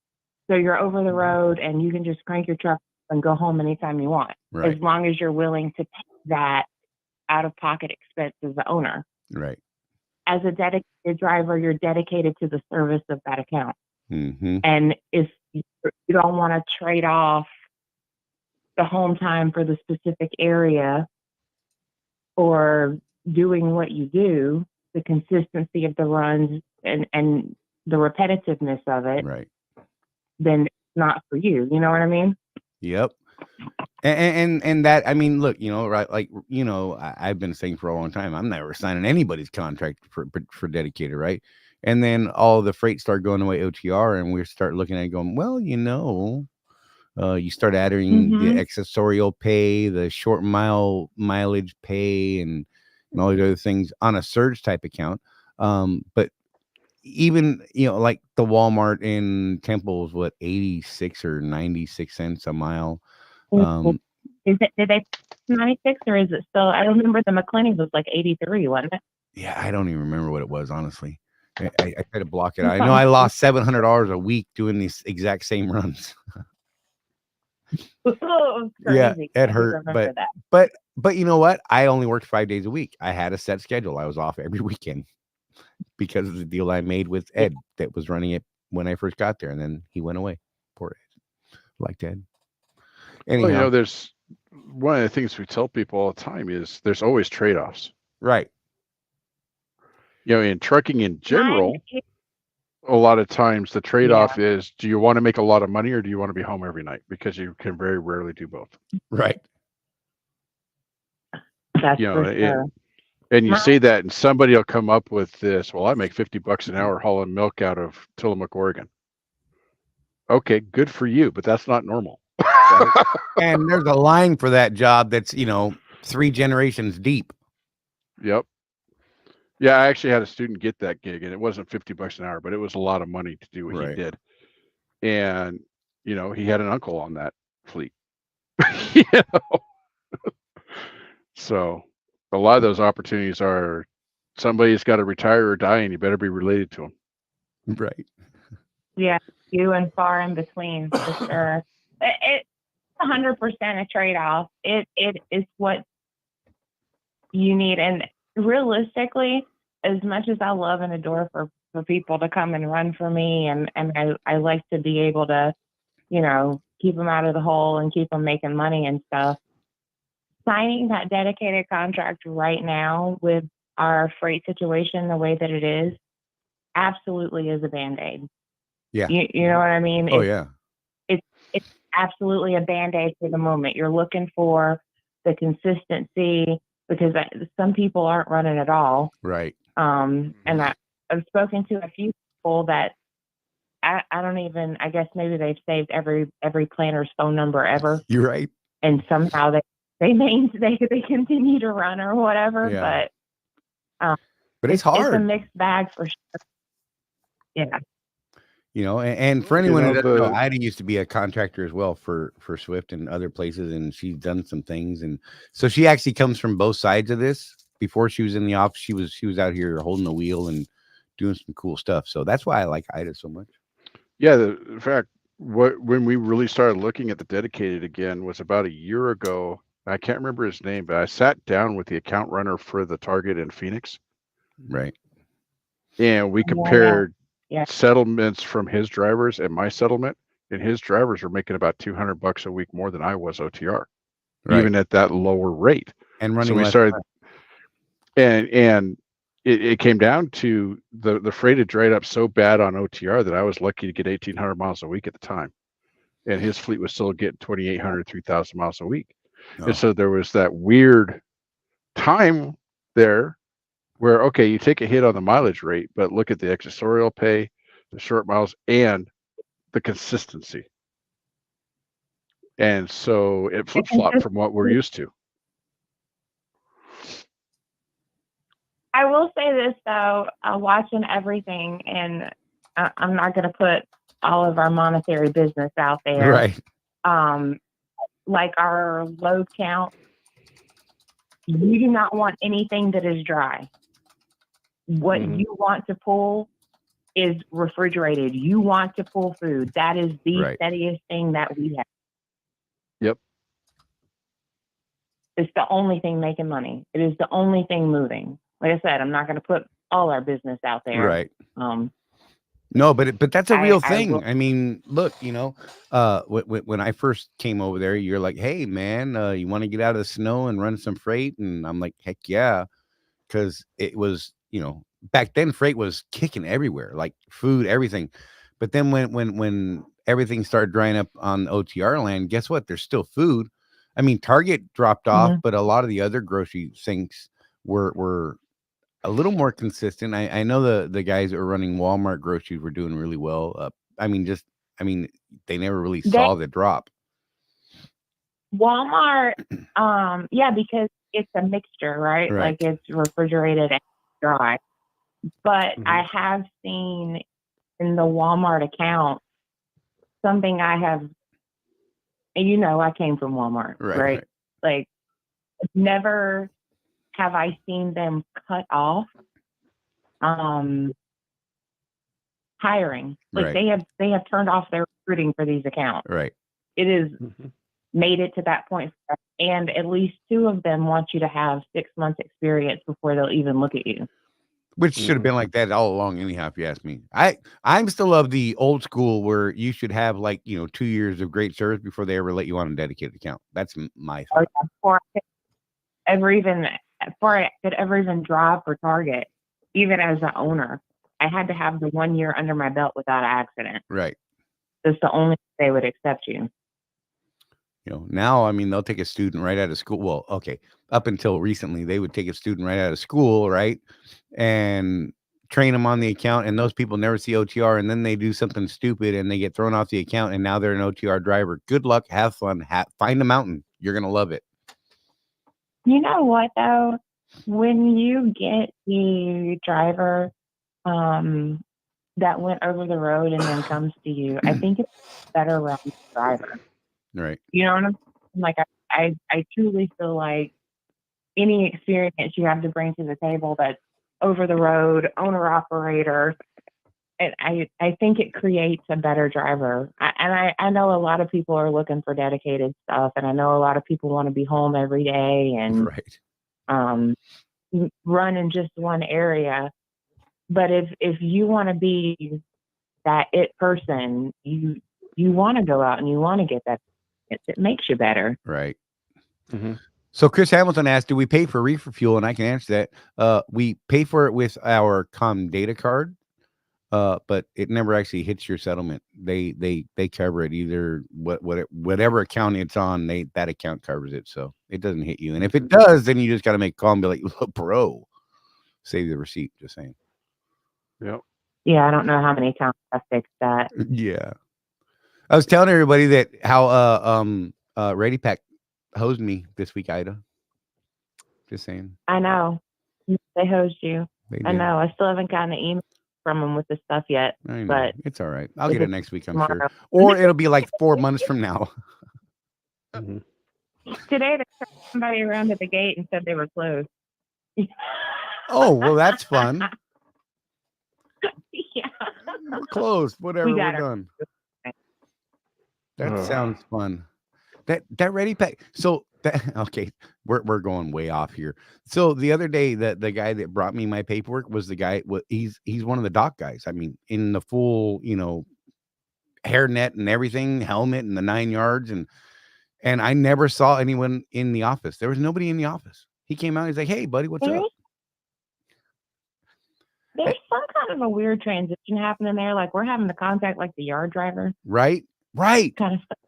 So you're over the road and you can just crank your truck and go home anytime you want, as long as you're willing to pay that out-of-pocket expense as the owner. Right. As a dedicated driver, you're dedicated to the service of that account. And if you don't want to trade off the home time for the specific area or doing what you do, the consistency of the runs and the repetitiveness of it, then it's not for you. You know what I mean? Yep. And that, I mean, look, right, like, I've been saying for a long time, I'm never signing anybody's contract for dedicated, right? And then all the freight start going away OTR, and we start looking at it going, well, you start adding the accessorial pay, the short mileage pay, and all these other things on a surge type account. But even, like the Walmart in Temple is what, 86 or 96 cents a mile. Did they 96 or is it still? I remember the McClenny's was like 83, wasn't it? Yeah, I don't even remember what it was, honestly. I try to block it out. I know I lost $700 a week doing these exact same runs. Yeah, it hurt, but you know what? I only worked 5 days a week. I had a set schedule. I was off every weekend because of the deal I made with Ed that was running it when I first got there, and then he went away. Poor Ed. Liked Ed. Anyhow, well, there's one of the things we tell people all the time is there's always trade-offs. Right. In trucking in general, a lot of times the trade-off is, do you want to make a lot of money or do you want to be home every night? Because you can very rarely do both. Right. That's for sure. And you say that, and somebody will come up with this, well, I make $50 an hour hauling milk out of Tillamook, Oregon. Okay, good for you, but that's not normal. And there's a line for that job that's 3 generations deep. Yep. Yeah, I actually had a student get that gig, and it wasn't $50 an hour, but it was a lot of money to do what he did. And he had an uncle on that fleet. So A lot of those opportunities are somebody's got to retire or die, and you better be related to them. Right. Yeah, few and far in between for sure. It's 100% a trade-off. It is what you need, and realistically, as much as I love and adore for people to come and run for me, and I like to be able to, keep them out of the hole and keep them making money and stuff. Signing that dedicated contract right now with our freight situation the way that it is, absolutely is a Band-Aid. Yeah. You know what I mean? Oh, yeah. It's absolutely a Band-Aid for the moment. You're looking for the consistency because some people aren't running at all. Right. And I've spoken to a few people that I don't even, I guess maybe they've saved every planner's phone number ever. You're right. And somehow they continue to run or whatever. Yeah. But it's hard. It's a mixed bag for sure. Yeah. And for anyone who doesn't know, Ida used to be a contractor as well for Swift and other places, and she's done some things, and so she actually comes from both sides of this. Before she was in the office, she was out here holding the wheel and doing some cool stuff. So that's why I like Ida so much. Yeah, in fact, when we really started looking at the dedicated again was about a year ago. I can't remember his name, but I sat down with the account runner for the Target in Phoenix. Right. And we compared settlements from his drivers and my settlement, and his drivers were making about $200 a week more than I was OTR, even at that lower rate. And running. So we started, and it came down to the freight had dried up so bad on OTR that I was lucky to get 1,800 miles a week at the time, and his fleet was still getting 2,800, 3,000 miles a week. Oh. And so there was that weird time there where, okay, you take a hit on the mileage rate, but look at the accessorial pay, the short miles, and the consistency. And so it flip-flopped from what we're used to. I will say this, though, watching everything, and I'm not going to put all of our monetary business out there. Right. Like our load count, you do not want anything that is dry. What you want to pull is refrigerated. You want to pull food. That is the steadiest thing that we have. Yep. It's the only thing making money. It is the only thing moving. Like I said, I'm not going to put all our business out there. Right. No, but that's a real thing. I mean, look, when I first came over there, you're like, hey, man, you want to get out of the snow and run some freight? And I'm like, heck yeah. Because it was, back then freight was kicking everywhere, like food, everything. But then when everything started drying up on OTR land, guess what? There's still food. I mean, Target dropped off, but a lot of the other grocery things were a little more consistent. I know the guys that were running Walmart groceries were doing really well. They never really saw the drop. Walmart, because it's a mixture, right? Like it's refrigerated and dry. But I have seen in the Walmart account something I have, I came from Walmart, right? Like never have I seen them cut off hiring. Like they have turned off their recruiting for these accounts. Right. It is made it to that point, and at least 2 of them want you to have 6 months experience before they'll even look at you. Which should have been like that all along, anyhow, if you ask me. I'm still of the old school where you should have 2 years of great service before they ever let you on a dedicated account. That's my thought. Before I could ever even drive for Target, even as an owner, I had to have the 1 year under my belt without an accident. Right. That's the only way they would accept you. Now, they'll take a student right out of school. Well, okay. Up until recently, they would take a student right out of school, right? And train them on the account. And those people never see OTR. And then they do something stupid and they get thrown off the account. And now they're an OTR driver. Good luck. Have fun. Find a mountain. You're going to love it. You know what, though? When you get the driver that went over the road and then comes to you, I think it's better around the driver. Right. You know what I'm saying? Like, I truly feel like any experience you have to bring to the table that's over the road, owner operator. And I think it creates a better driver. I know a lot of people are looking for dedicated stuff, and I know a lot of people want to be home every day and run in just one area. But if you want to be that it person, you want to go out and you want to get that. It makes you better. Right. Mm-hmm. So Chris Hamilton asked, do we pay for reefer fuel? And I can answer that. We pay for it with our data card, but it never actually hits your settlement. They cover it either whatever account it's on, that account covers it. So it doesn't hit you. And if it does, then you just got to make a call and be like, look, bro, save the receipt. Just saying. Yep. Yeah, I don't know how many accounts I fixed that. Yeah. I was telling everybody that how Ready Pack hosed me this week, Ida. Just saying. I know. They hosed you. I know. I still haven't gotten an email from them with the stuff yet. But it's all right. I'll get it next week, I'm sure. Or it'll be like 4 months from now. Mm-hmm. Today, they turned somebody around at the gate and said they were closed. Oh, well, that's fun. Yeah. We're closed. Whatever. We're done. That sounds fun. That Ready Pack. So okay, we're going way off here. So the other day, the guy that brought me my paperwork was the guy. He's one of the dock guys. I mean, in the full, hairnet and everything, helmet and the 9 yards, and I never saw anyone in the office. There was nobody in the office. He came out. He's like, "Hey, buddy, what's up?" There's some kind of a weird transition happening there. Like we're having to contact like the yard driver. Right. Kind of stuff.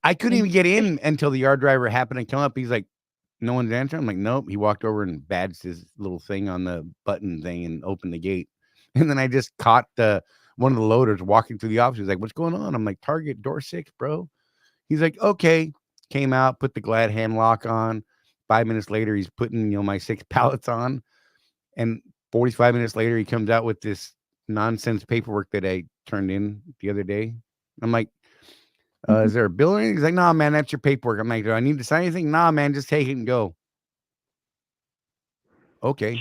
I couldn't even get in until the yard driver happened to come up. He's like, no one's answering. I'm like, nope. He walked over and badged his little thing on the button thing and opened the gate. And then I just caught one of the loaders walking through the office. He's like, what's going on? I'm like, Target door 6, bro. He's like, okay. Came out, put the glad hand lock on. 5 minutes later, he's putting, my 6 pallets on. And 45 minutes later, he comes out with this nonsense paperwork that I turned in the other day. I'm like, is there a bill or anything? He's like, nah, man, that's your paperwork. I'm like, do I need to sign anything? Nah, man, just take it and go. Okay.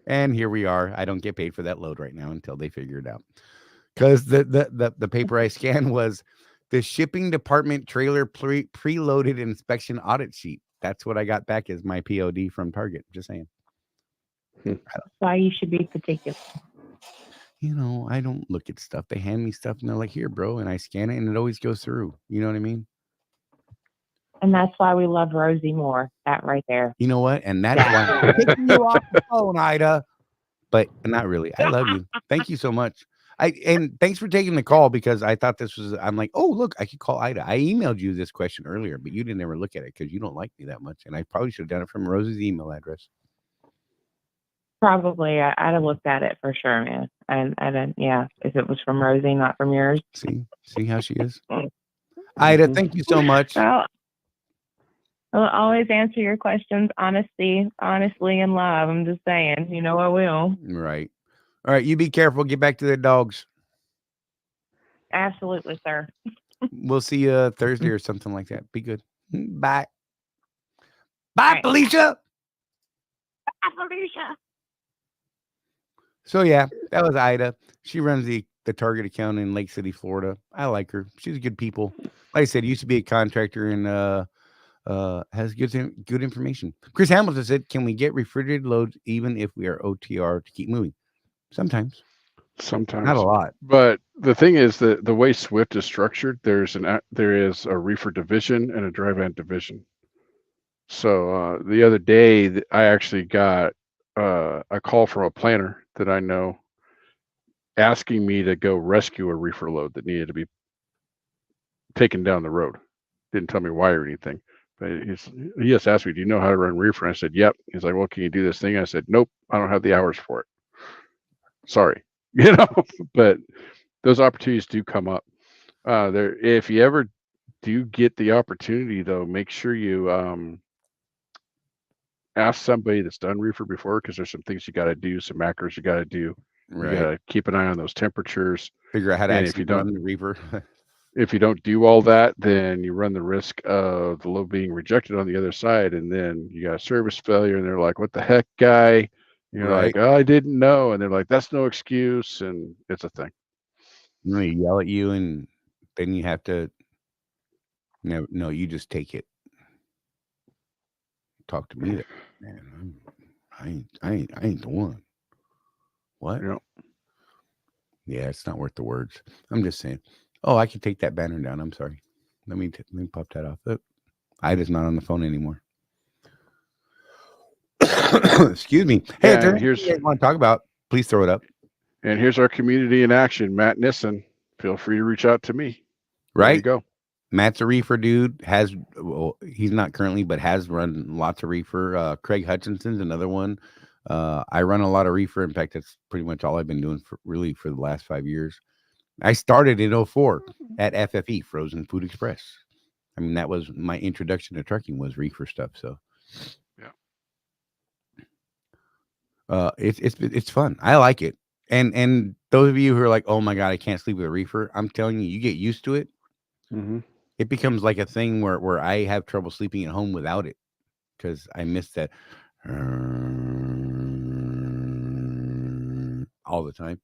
And here we are. I don't get paid for that load right now until they figure it out. Because the paper I scanned was the shipping department trailer preloaded inspection audit sheet. That's what I got back as my POD from Target. Just saying. That's why you should be particular. I don't look at stuff. They hand me stuff and they're like, here, bro. And I scan it and it always goes through. You know what I mean? And that's why we love Rosie more. That right there. You know what? And that's why I'm taking you off the phone, Ida. But not really. I love you. Thank you so much. And thanks for taking the call because I thought I'm like, oh, look, I could call Ida. I emailed you this question earlier, but you didn't ever look at it because you don't like me that much. And I probably should have done it from Rosie's email address. Probably. I'd have looked at it for sure, man. And then, yeah, if it was from Rosie, not from yours. See how she is. Ida, thank you so much. Well, I'll always answer your questions honestly, and love. I'm just saying, I will. Right. All right. You be careful. Get back to the dogs. Absolutely, sir. We'll see you Thursday or something like that. Be good. Bye. Bye, right. Felicia. Bye, Felicia. So yeah, that was Ida. She runs the Target account in Lake City, Florida. I like her. She's good people. Like I said, used to be a contractor and has good information. Chris Hamilton said, "Can we get refrigerated loads even if we are OTR to keep moving?" Sometimes, not a lot. But the thing is that the way Swift is structured, there is a reefer division and a dry van division. So the other day, I actually got a call from a planner that I know asking me to go rescue a reefer load that needed to be taken down the road. Didn't tell me why or anything, but he just asked me, do you know how to run reefer? And I said, yep. He's like, well, can you do this thing? I said, nope, I don't have the hours for it. Sorry. But those opportunities do come up. If you ever do get the opportunity though, make sure you ask somebody that's done reefer before, because there's some things you got to do, some macros you got to do. Right. You got to keep an eye on those temperatures. Figure out how to actually run the reefer. If you don't do all that, then you run the risk of the load being rejected on the other side, and then you got a service failure, and they're like, "What the heck, guy?" And you're Right. like, "Oh, I didn't know," and they're like, "That's no excuse," and it's a thing. They yell at you, and then you have to. No, you just take it. Talk to me, man. I ain't the one. What? You know, Yeah, it's not worth the words. I'm just saying. Oh, I can take that banner down. I'm sorry. Let me pop that off. Ida's not on the phone anymore. Excuse me. Hey, Yeah, if there's and anything you guys want to talk about, please throw it up. and here's our community in action, Matt Nissen. Feel free to reach out to me. Ready to Right? go. Matt's a reefer dude. Well, he's not currently, but has run lots of reefer. Craig Hutchinson's another one. I run a lot of reefer. In fact, that's pretty much all I've been doing for the last 5 years. I started in 2004 at FFE, Frozen Food Express. I mean, that was my introduction to trucking, was reefer stuff. So, yeah, it's fun. I like it. And those of you who are like, oh my god, I can't sleep with a reefer, I'm telling you, you get used to it. Mm-hmm. It becomes like a thing where I have trouble sleeping at home without it because I miss that all the time.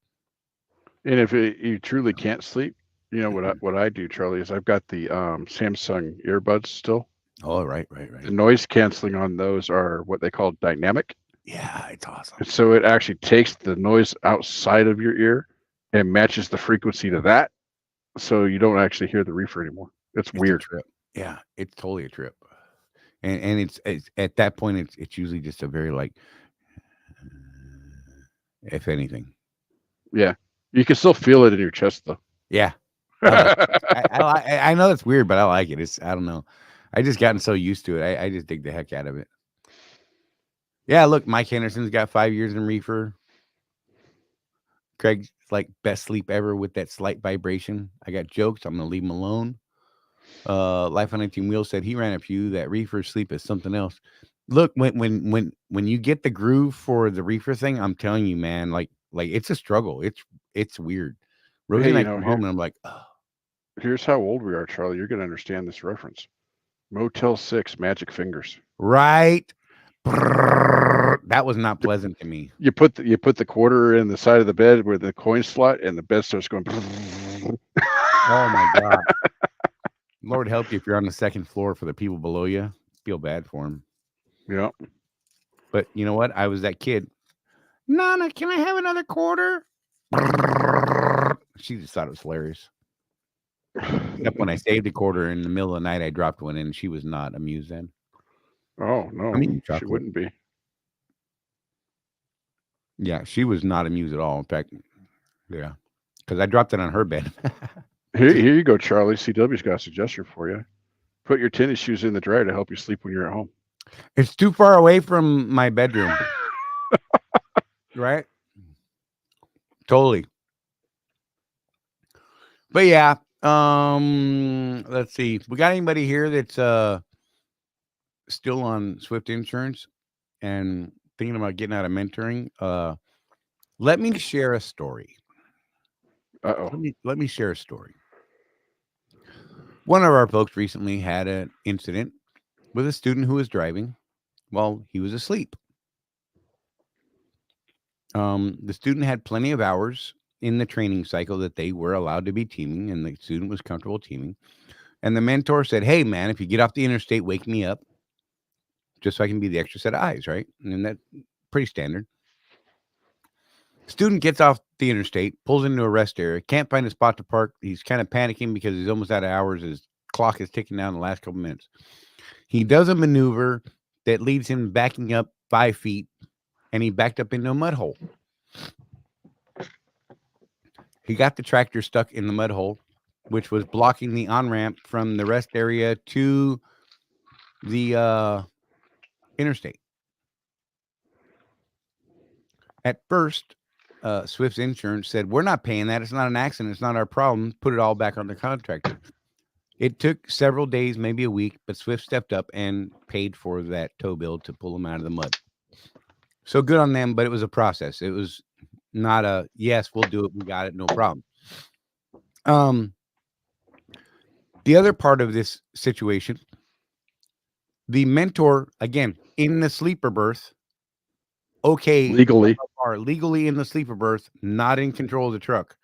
And if you truly can't sleep, you know what I do, Charlie, is I've got the Samsung earbuds still. Oh, right. The noise canceling on those are what they call dynamic. Yeah, it's awesome. And so it actually takes the noise outside of your ear and matches the frequency to that, so you don't actually hear the reefer anymore. It's weird. A trip. Yeah, it's totally a trip. And it's at that point it's usually just a very like, if anything. Yeah, you can still feel it in your chest though. Yeah, I know that's weird, but I like it. I don't know. I just gotten so used to it. I just dig the heck out of it. Yeah, look, Mike Henderson's got 5 years in reefer. Craig's like best sleep ever with that slight vibration. I got jokes. I'm gonna leave him alone. Life on 18 Wheels said he ran a few. That reefer sleep is something else. Look, when you get the groove for the reefer thing, I'm telling you, man, like it's a struggle. It's weird. Rosie and I come home and I'm like, oh. Here's how old we are, Charlie. You're gonna understand this reference. Motel 6, Magic Fingers. Right. That was not pleasant to me. You put the quarter in the side of the bed where the coin slot, and the bed starts going. Oh my god! Lord help you if you're on the second floor for the people below you. Feel bad for them. Yeah. But you know what? I was that kid. Nana, can I have another quarter? She just thought it was hilarious. Except when I saved a quarter in the middle of the night, I dropped one in, and she was not amused then. Oh no, she wouldn't be. Yeah, she was not amused at all. In fact, yeah, because I dropped it on her bed. Here you go, Charlie. CW's got a suggestion for you. Put your tennis shoes in the dryer to help you sleep when you're at home. It's too far away from my bedroom. Right? Totally. But yeah, let's see. We got anybody here that's still on Swift Insurance and thinking about getting out of mentoring? Let me share a story. Let me share a story. One of our folks recently had an incident with a student who was driving while he was asleep. The student had plenty of hours in the training cycle that they were allowed to be teaming, and the student was comfortable teaming. And the mentor said, hey, man, if you get off the interstate, wake me up just so I can be the extra set of eyes, right? And that's pretty standard. Student gets off the interstate, pulls into a rest area, can't find a spot to park. He's kind of panicking because he's almost out of hours. His clock is ticking down the last couple minutes. He does a maneuver that leads him backing up 5 feet, and he backed up into a mud hole. He got the tractor stuck in the mud hole, which was blocking the on-ramp from the rest area to the interstate. At first, Swift's insurance said, we're not paying that. It's not an accident. It's not our problem. Put it all back on the contractor. It took several days, maybe a week, but Swift stepped up and paid for that tow bill to pull him out of the mud. So good on them, but it was a process. It was not a, yes, we'll do it. We got it. No problem. The other part of this situation, the mentor, again, in the sleeper berth, okay, Legally. are legally in the sleeper berth, not in control of the truck.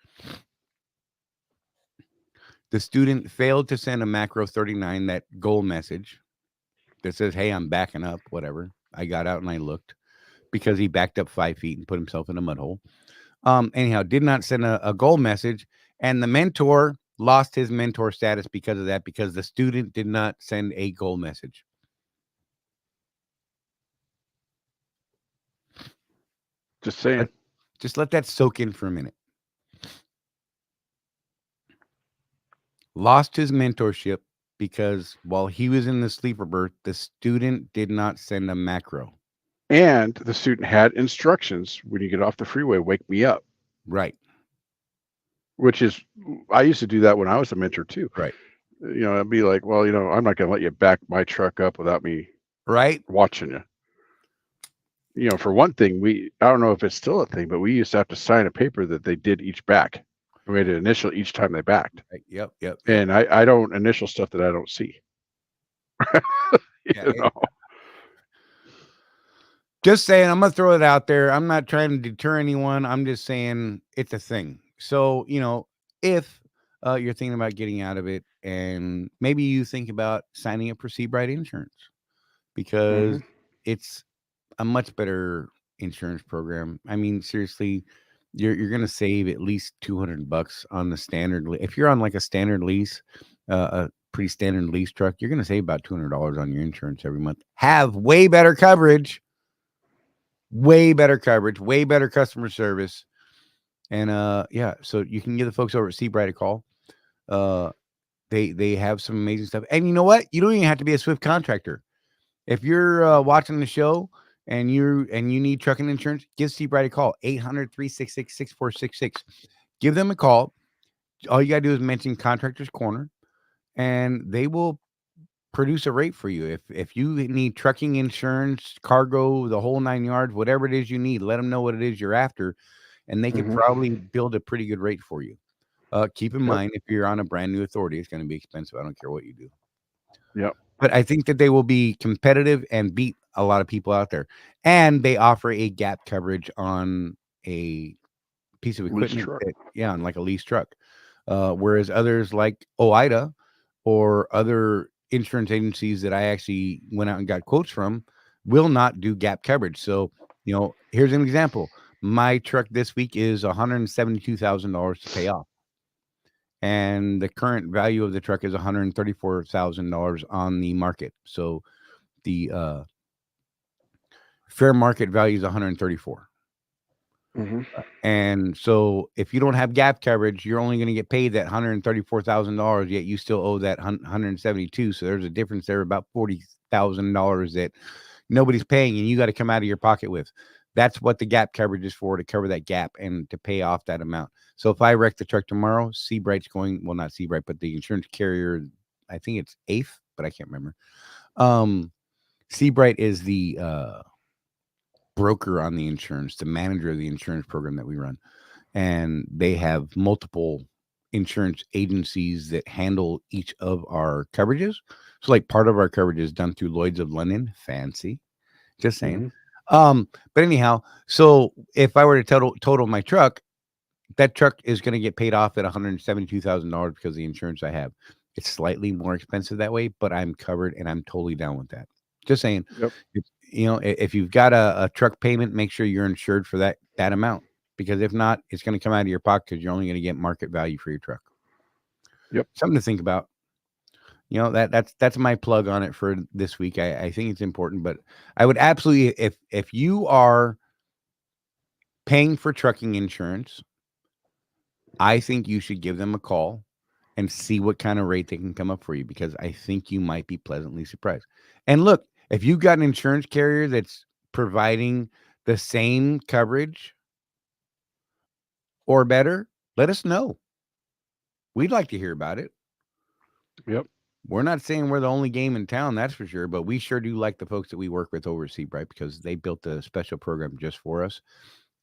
The student failed to send a macro 39, that goal message that says, hey, I'm backing up, whatever. I got out and I looked, because he backed up 5 feet and put himself in a mud hole. Anyhow, did not send a goal message, and the mentor lost his mentor status because of that, because the student did not send a goal message. Just saying. Just let that soak in for a minute. Lost his mentorship because while he was in the sleeper berth, the student did not send a macro. And the student had instructions: when you get off the freeway, wake me up. Right. Which is, I used to do that when I was a mentor too. Right. I'd be like, well, I'm not going to let you back my truck up without me watching you. For one thing, I don't know if it's still a thing, but we used to have to sign a paper that they did each back. We had to initial each time they backed. Right. Yep. And I don't initial stuff that I don't see. Just saying, I'm going to throw it out there. I'm not trying to deter anyone. I'm just saying it's a thing. So, if you're thinking about getting out of it, and maybe you think about signing up for Seabright Insurance, because it's a much better insurance program. I mean, seriously, you're going to save at least $200 on the standard. If you're on like a standard lease, a pretty standard lease truck, you're going to save about $200 on your insurance every month. Have way better coverage, way better customer service. And so you can give the folks over at Seabright a call. They have some amazing stuff. And you know what? You don't even have to be a Swift contractor. If you're watching the show and you need trucking insurance, give Seabright a call, 800-366-6466. Give them a call. All you got to do is mention Contractors Corner, and they will produce a rate for you. If you need trucking insurance, cargo, the whole 9 yards, whatever it is you need, let them know what it is you're after, and they could probably build a pretty good rate for you. Keep in mind, if you're on a brand new authority, it's going to be expensive. I don't care what you do. Yep. But I think that they will be competitive and beat a lot of people out there. And they offer a gap coverage on a piece of equipment, on like a lease truck. Whereas others like OIDA or other insurance agencies that I actually went out and got quotes from will not do gap coverage. So, here's an example. My truck this week is $172,000 to pay off. And the current value of the truck is $134,000 on the market. So the fair market value is $134,000. And so if you don't have gap coverage, you're only going to get paid that $134,000, yet you still owe that $172,000. So there's a difference there, about $40,000 that nobody's paying, and you got to come out of your pocket with. That's what the gap coverage is for, to cover that gap and to pay off that amount. So if I wreck the truck tomorrow, Seabright's going, well, not Seabright, but the insurance carrier, I think it's AIF, but I can't remember. Seabright is the broker on the insurance, the manager of the insurance program that we run. And they have multiple insurance agencies that handle each of our coverages. So like part of our coverage is done through Lloyd's of London. Fancy. Just saying. But anyhow, so if I were to total my truck, that truck is going to get paid off at $172,000 because of the insurance I have. It's slightly more expensive that way, but I'm covered and I'm totally down with that. Just saying, if you've got a truck payment, make sure you're insured for that amount, because if not, it's going to come out of your pocket because you're only going to get market value for your truck. Yep. Something to think about. That's my plug on it for this week. I think it's important, but I would absolutely, if you are paying for trucking insurance, I think you should give them a call and see what kind of rate they can come up for you, because I think you might be pleasantly surprised. And look, if you've got an insurance carrier that's providing the same coverage or better, let us know. We'd like to hear about it. Yep. We're not saying we're the only game in town, that's for sure, but we sure do like the folks that we work with over at Seabright, because they built a special program just for us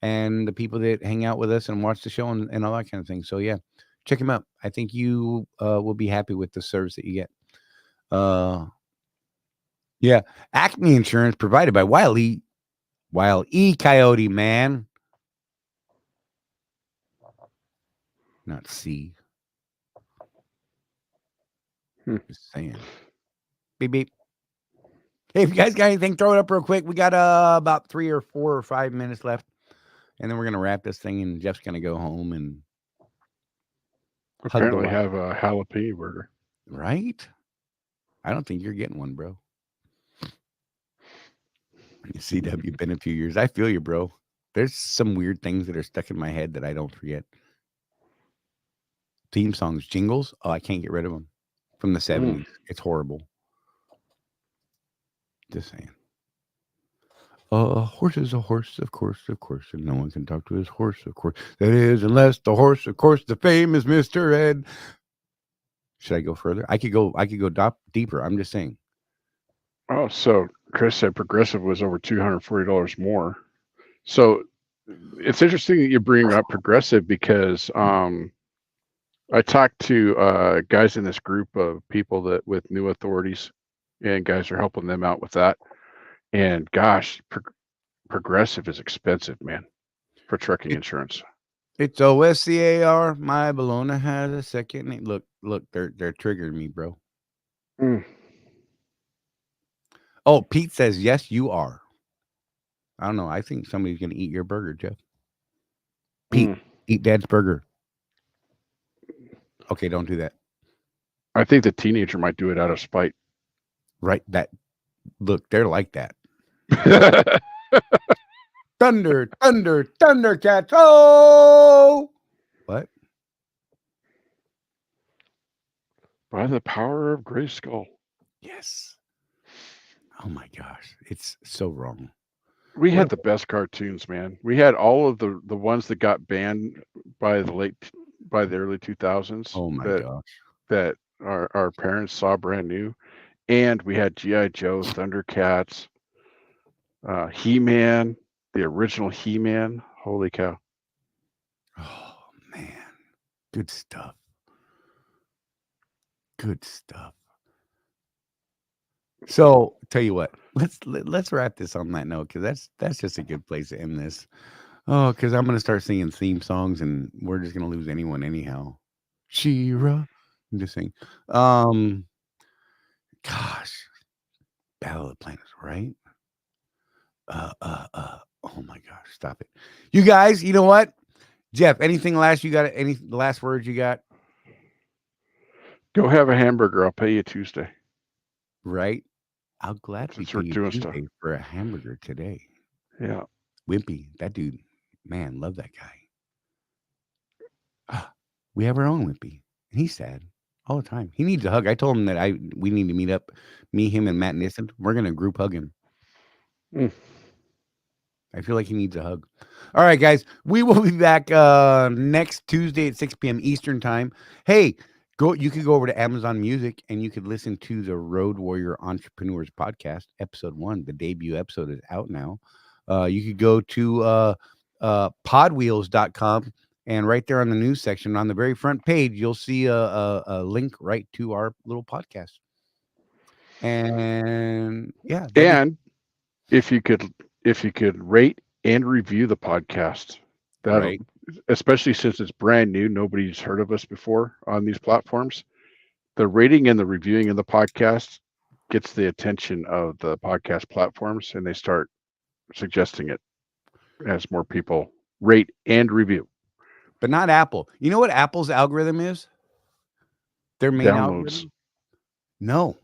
and the people that hang out with us and watch the show and all that kind of thing. So yeah, Check him out. I think you will be happy with the service that you get. Yeah, Acme Insurance provided by Wile E. Coyote, man. Not C. Just saying. Beep, beep. Hey, if you guys got anything, throw it up real quick. We got about 3 or 4 or 5 minutes left. And then we're going to wrap this thing, and Jeff's going to go home and apparently have a jalapeno burger. Right? I don't think you're getting one, bro. CW, been a few years. I feel you, bro. There's some weird things that are stuck in my head that I don't forget. Theme songs, jingles. Oh, I can't get rid of them from the 70s. It's horrible. Just saying. A horse is a horse, of course, and no one can talk to his horse, of course. That is, unless the horse, of course, the famous Mr. Ed. Should I go further? I could go deeper. I'm just saying. Oh, so Chris said Progressive was over $240 more. So it's interesting that you bring up Progressive because I talked to guys in this group of people that with new authorities, and guys are helping them out with that. And gosh, Progressive is expensive, man, for trucking insurance. It's OSCAR. My Bologna has a second name. Look, they're triggering me, bro. Oh, Pete says, yes, you are. I don't know. I think somebody's going to eat your burger, Jeff. Pete, eat Dad's burger. Okay, don't do that. I think the teenager might do it out of spite. Right. Look, they're like that. Thunder, Thundercats. Oh! What? By the power of Grayskull. Yes. Oh my gosh. It's so wrong. We had the best cartoons, man. We had all of the ones that got banned by the early 2000s. Oh my gosh. That our parents saw brand new. And we had G.I. Joe, Thundercats, He-Man, the original He-Man. Holy cow. Oh man. Good stuff. Good stuff. So tell you what, let's wrap this on that note, because that's just a good place to end this. Oh, because I'm gonna start singing theme songs and we're just gonna lose anyone anyhow. She-Ra. I'm just saying. Gosh. Battle of the Planets, right? Oh my gosh, stop it. You guys, you know what? Jeff, anything last you got? Any last words you got? Go have a hamburger. I'll pay you Tuesday. Right? I'll gladly pay you Tuesday for a hamburger today. Yeah. Wimpy, that dude, man, love that guy. We have our own Wimpy, and he's sad all the time. He needs a hug. I told him that we need to meet up, me, him, and Matt Nissen. We're gonna group hug him. I feel like he needs a hug. All right, guys, we will be back next Tuesday at 6 p.m. Eastern time. Hey, you could go over to Amazon Music and you could listen to the Road Warrior Entrepreneurs podcast, episode 1. The debut episode is out now. You could go to podwheels.com, and right there on the news section on the very front page, you'll see a link right to our little podcast. And yeah. And if you could rate and review the podcast, right, especially since it's brand new, nobody's heard of us before on these platforms. The rating and the reviewing of the podcast gets the attention of the podcast platforms, and they start suggesting it as more people rate and review. But not Apple. You know what Apple's algorithm is? Their main algorithm? No.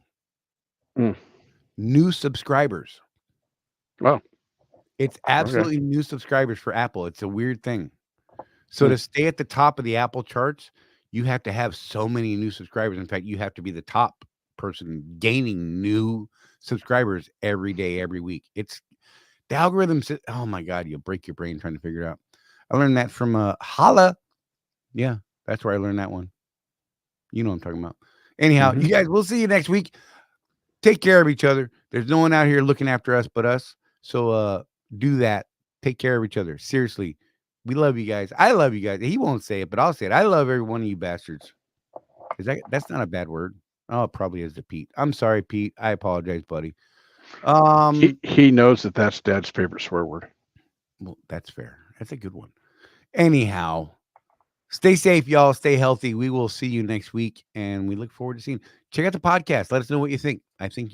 New subscribers. Wow. It's absolutely new subscribers for Apple. It's a weird thing. So to stay at the top of the Apple charts, you have to have so many new subscribers. In fact, you have to be the top person gaining new subscribers every day, every week. It's the algorithm. Oh my God, you'll break your brain trying to figure it out. I learned that from Holla. Yeah, that's where I learned that one. You know what I'm talking about. Anyhow, you guys, we'll see you next week. Take care of each other. There's no one out here looking after us but us. So do that. Take care of each other. Seriously. We love you guys. I love you guys. He won't say it, but I'll say it. I love every one of you bastards. That's not a bad word? Oh, it probably is to Pete. I'm sorry, Pete. I apologize, buddy. He knows that that's Dad's favorite swear word. Well, that's fair. That's a good one. Anyhow, stay safe, y'all. Stay healthy. We will see you next week, and we look forward to seeing. Check out the podcast. Let us know what you think. I think you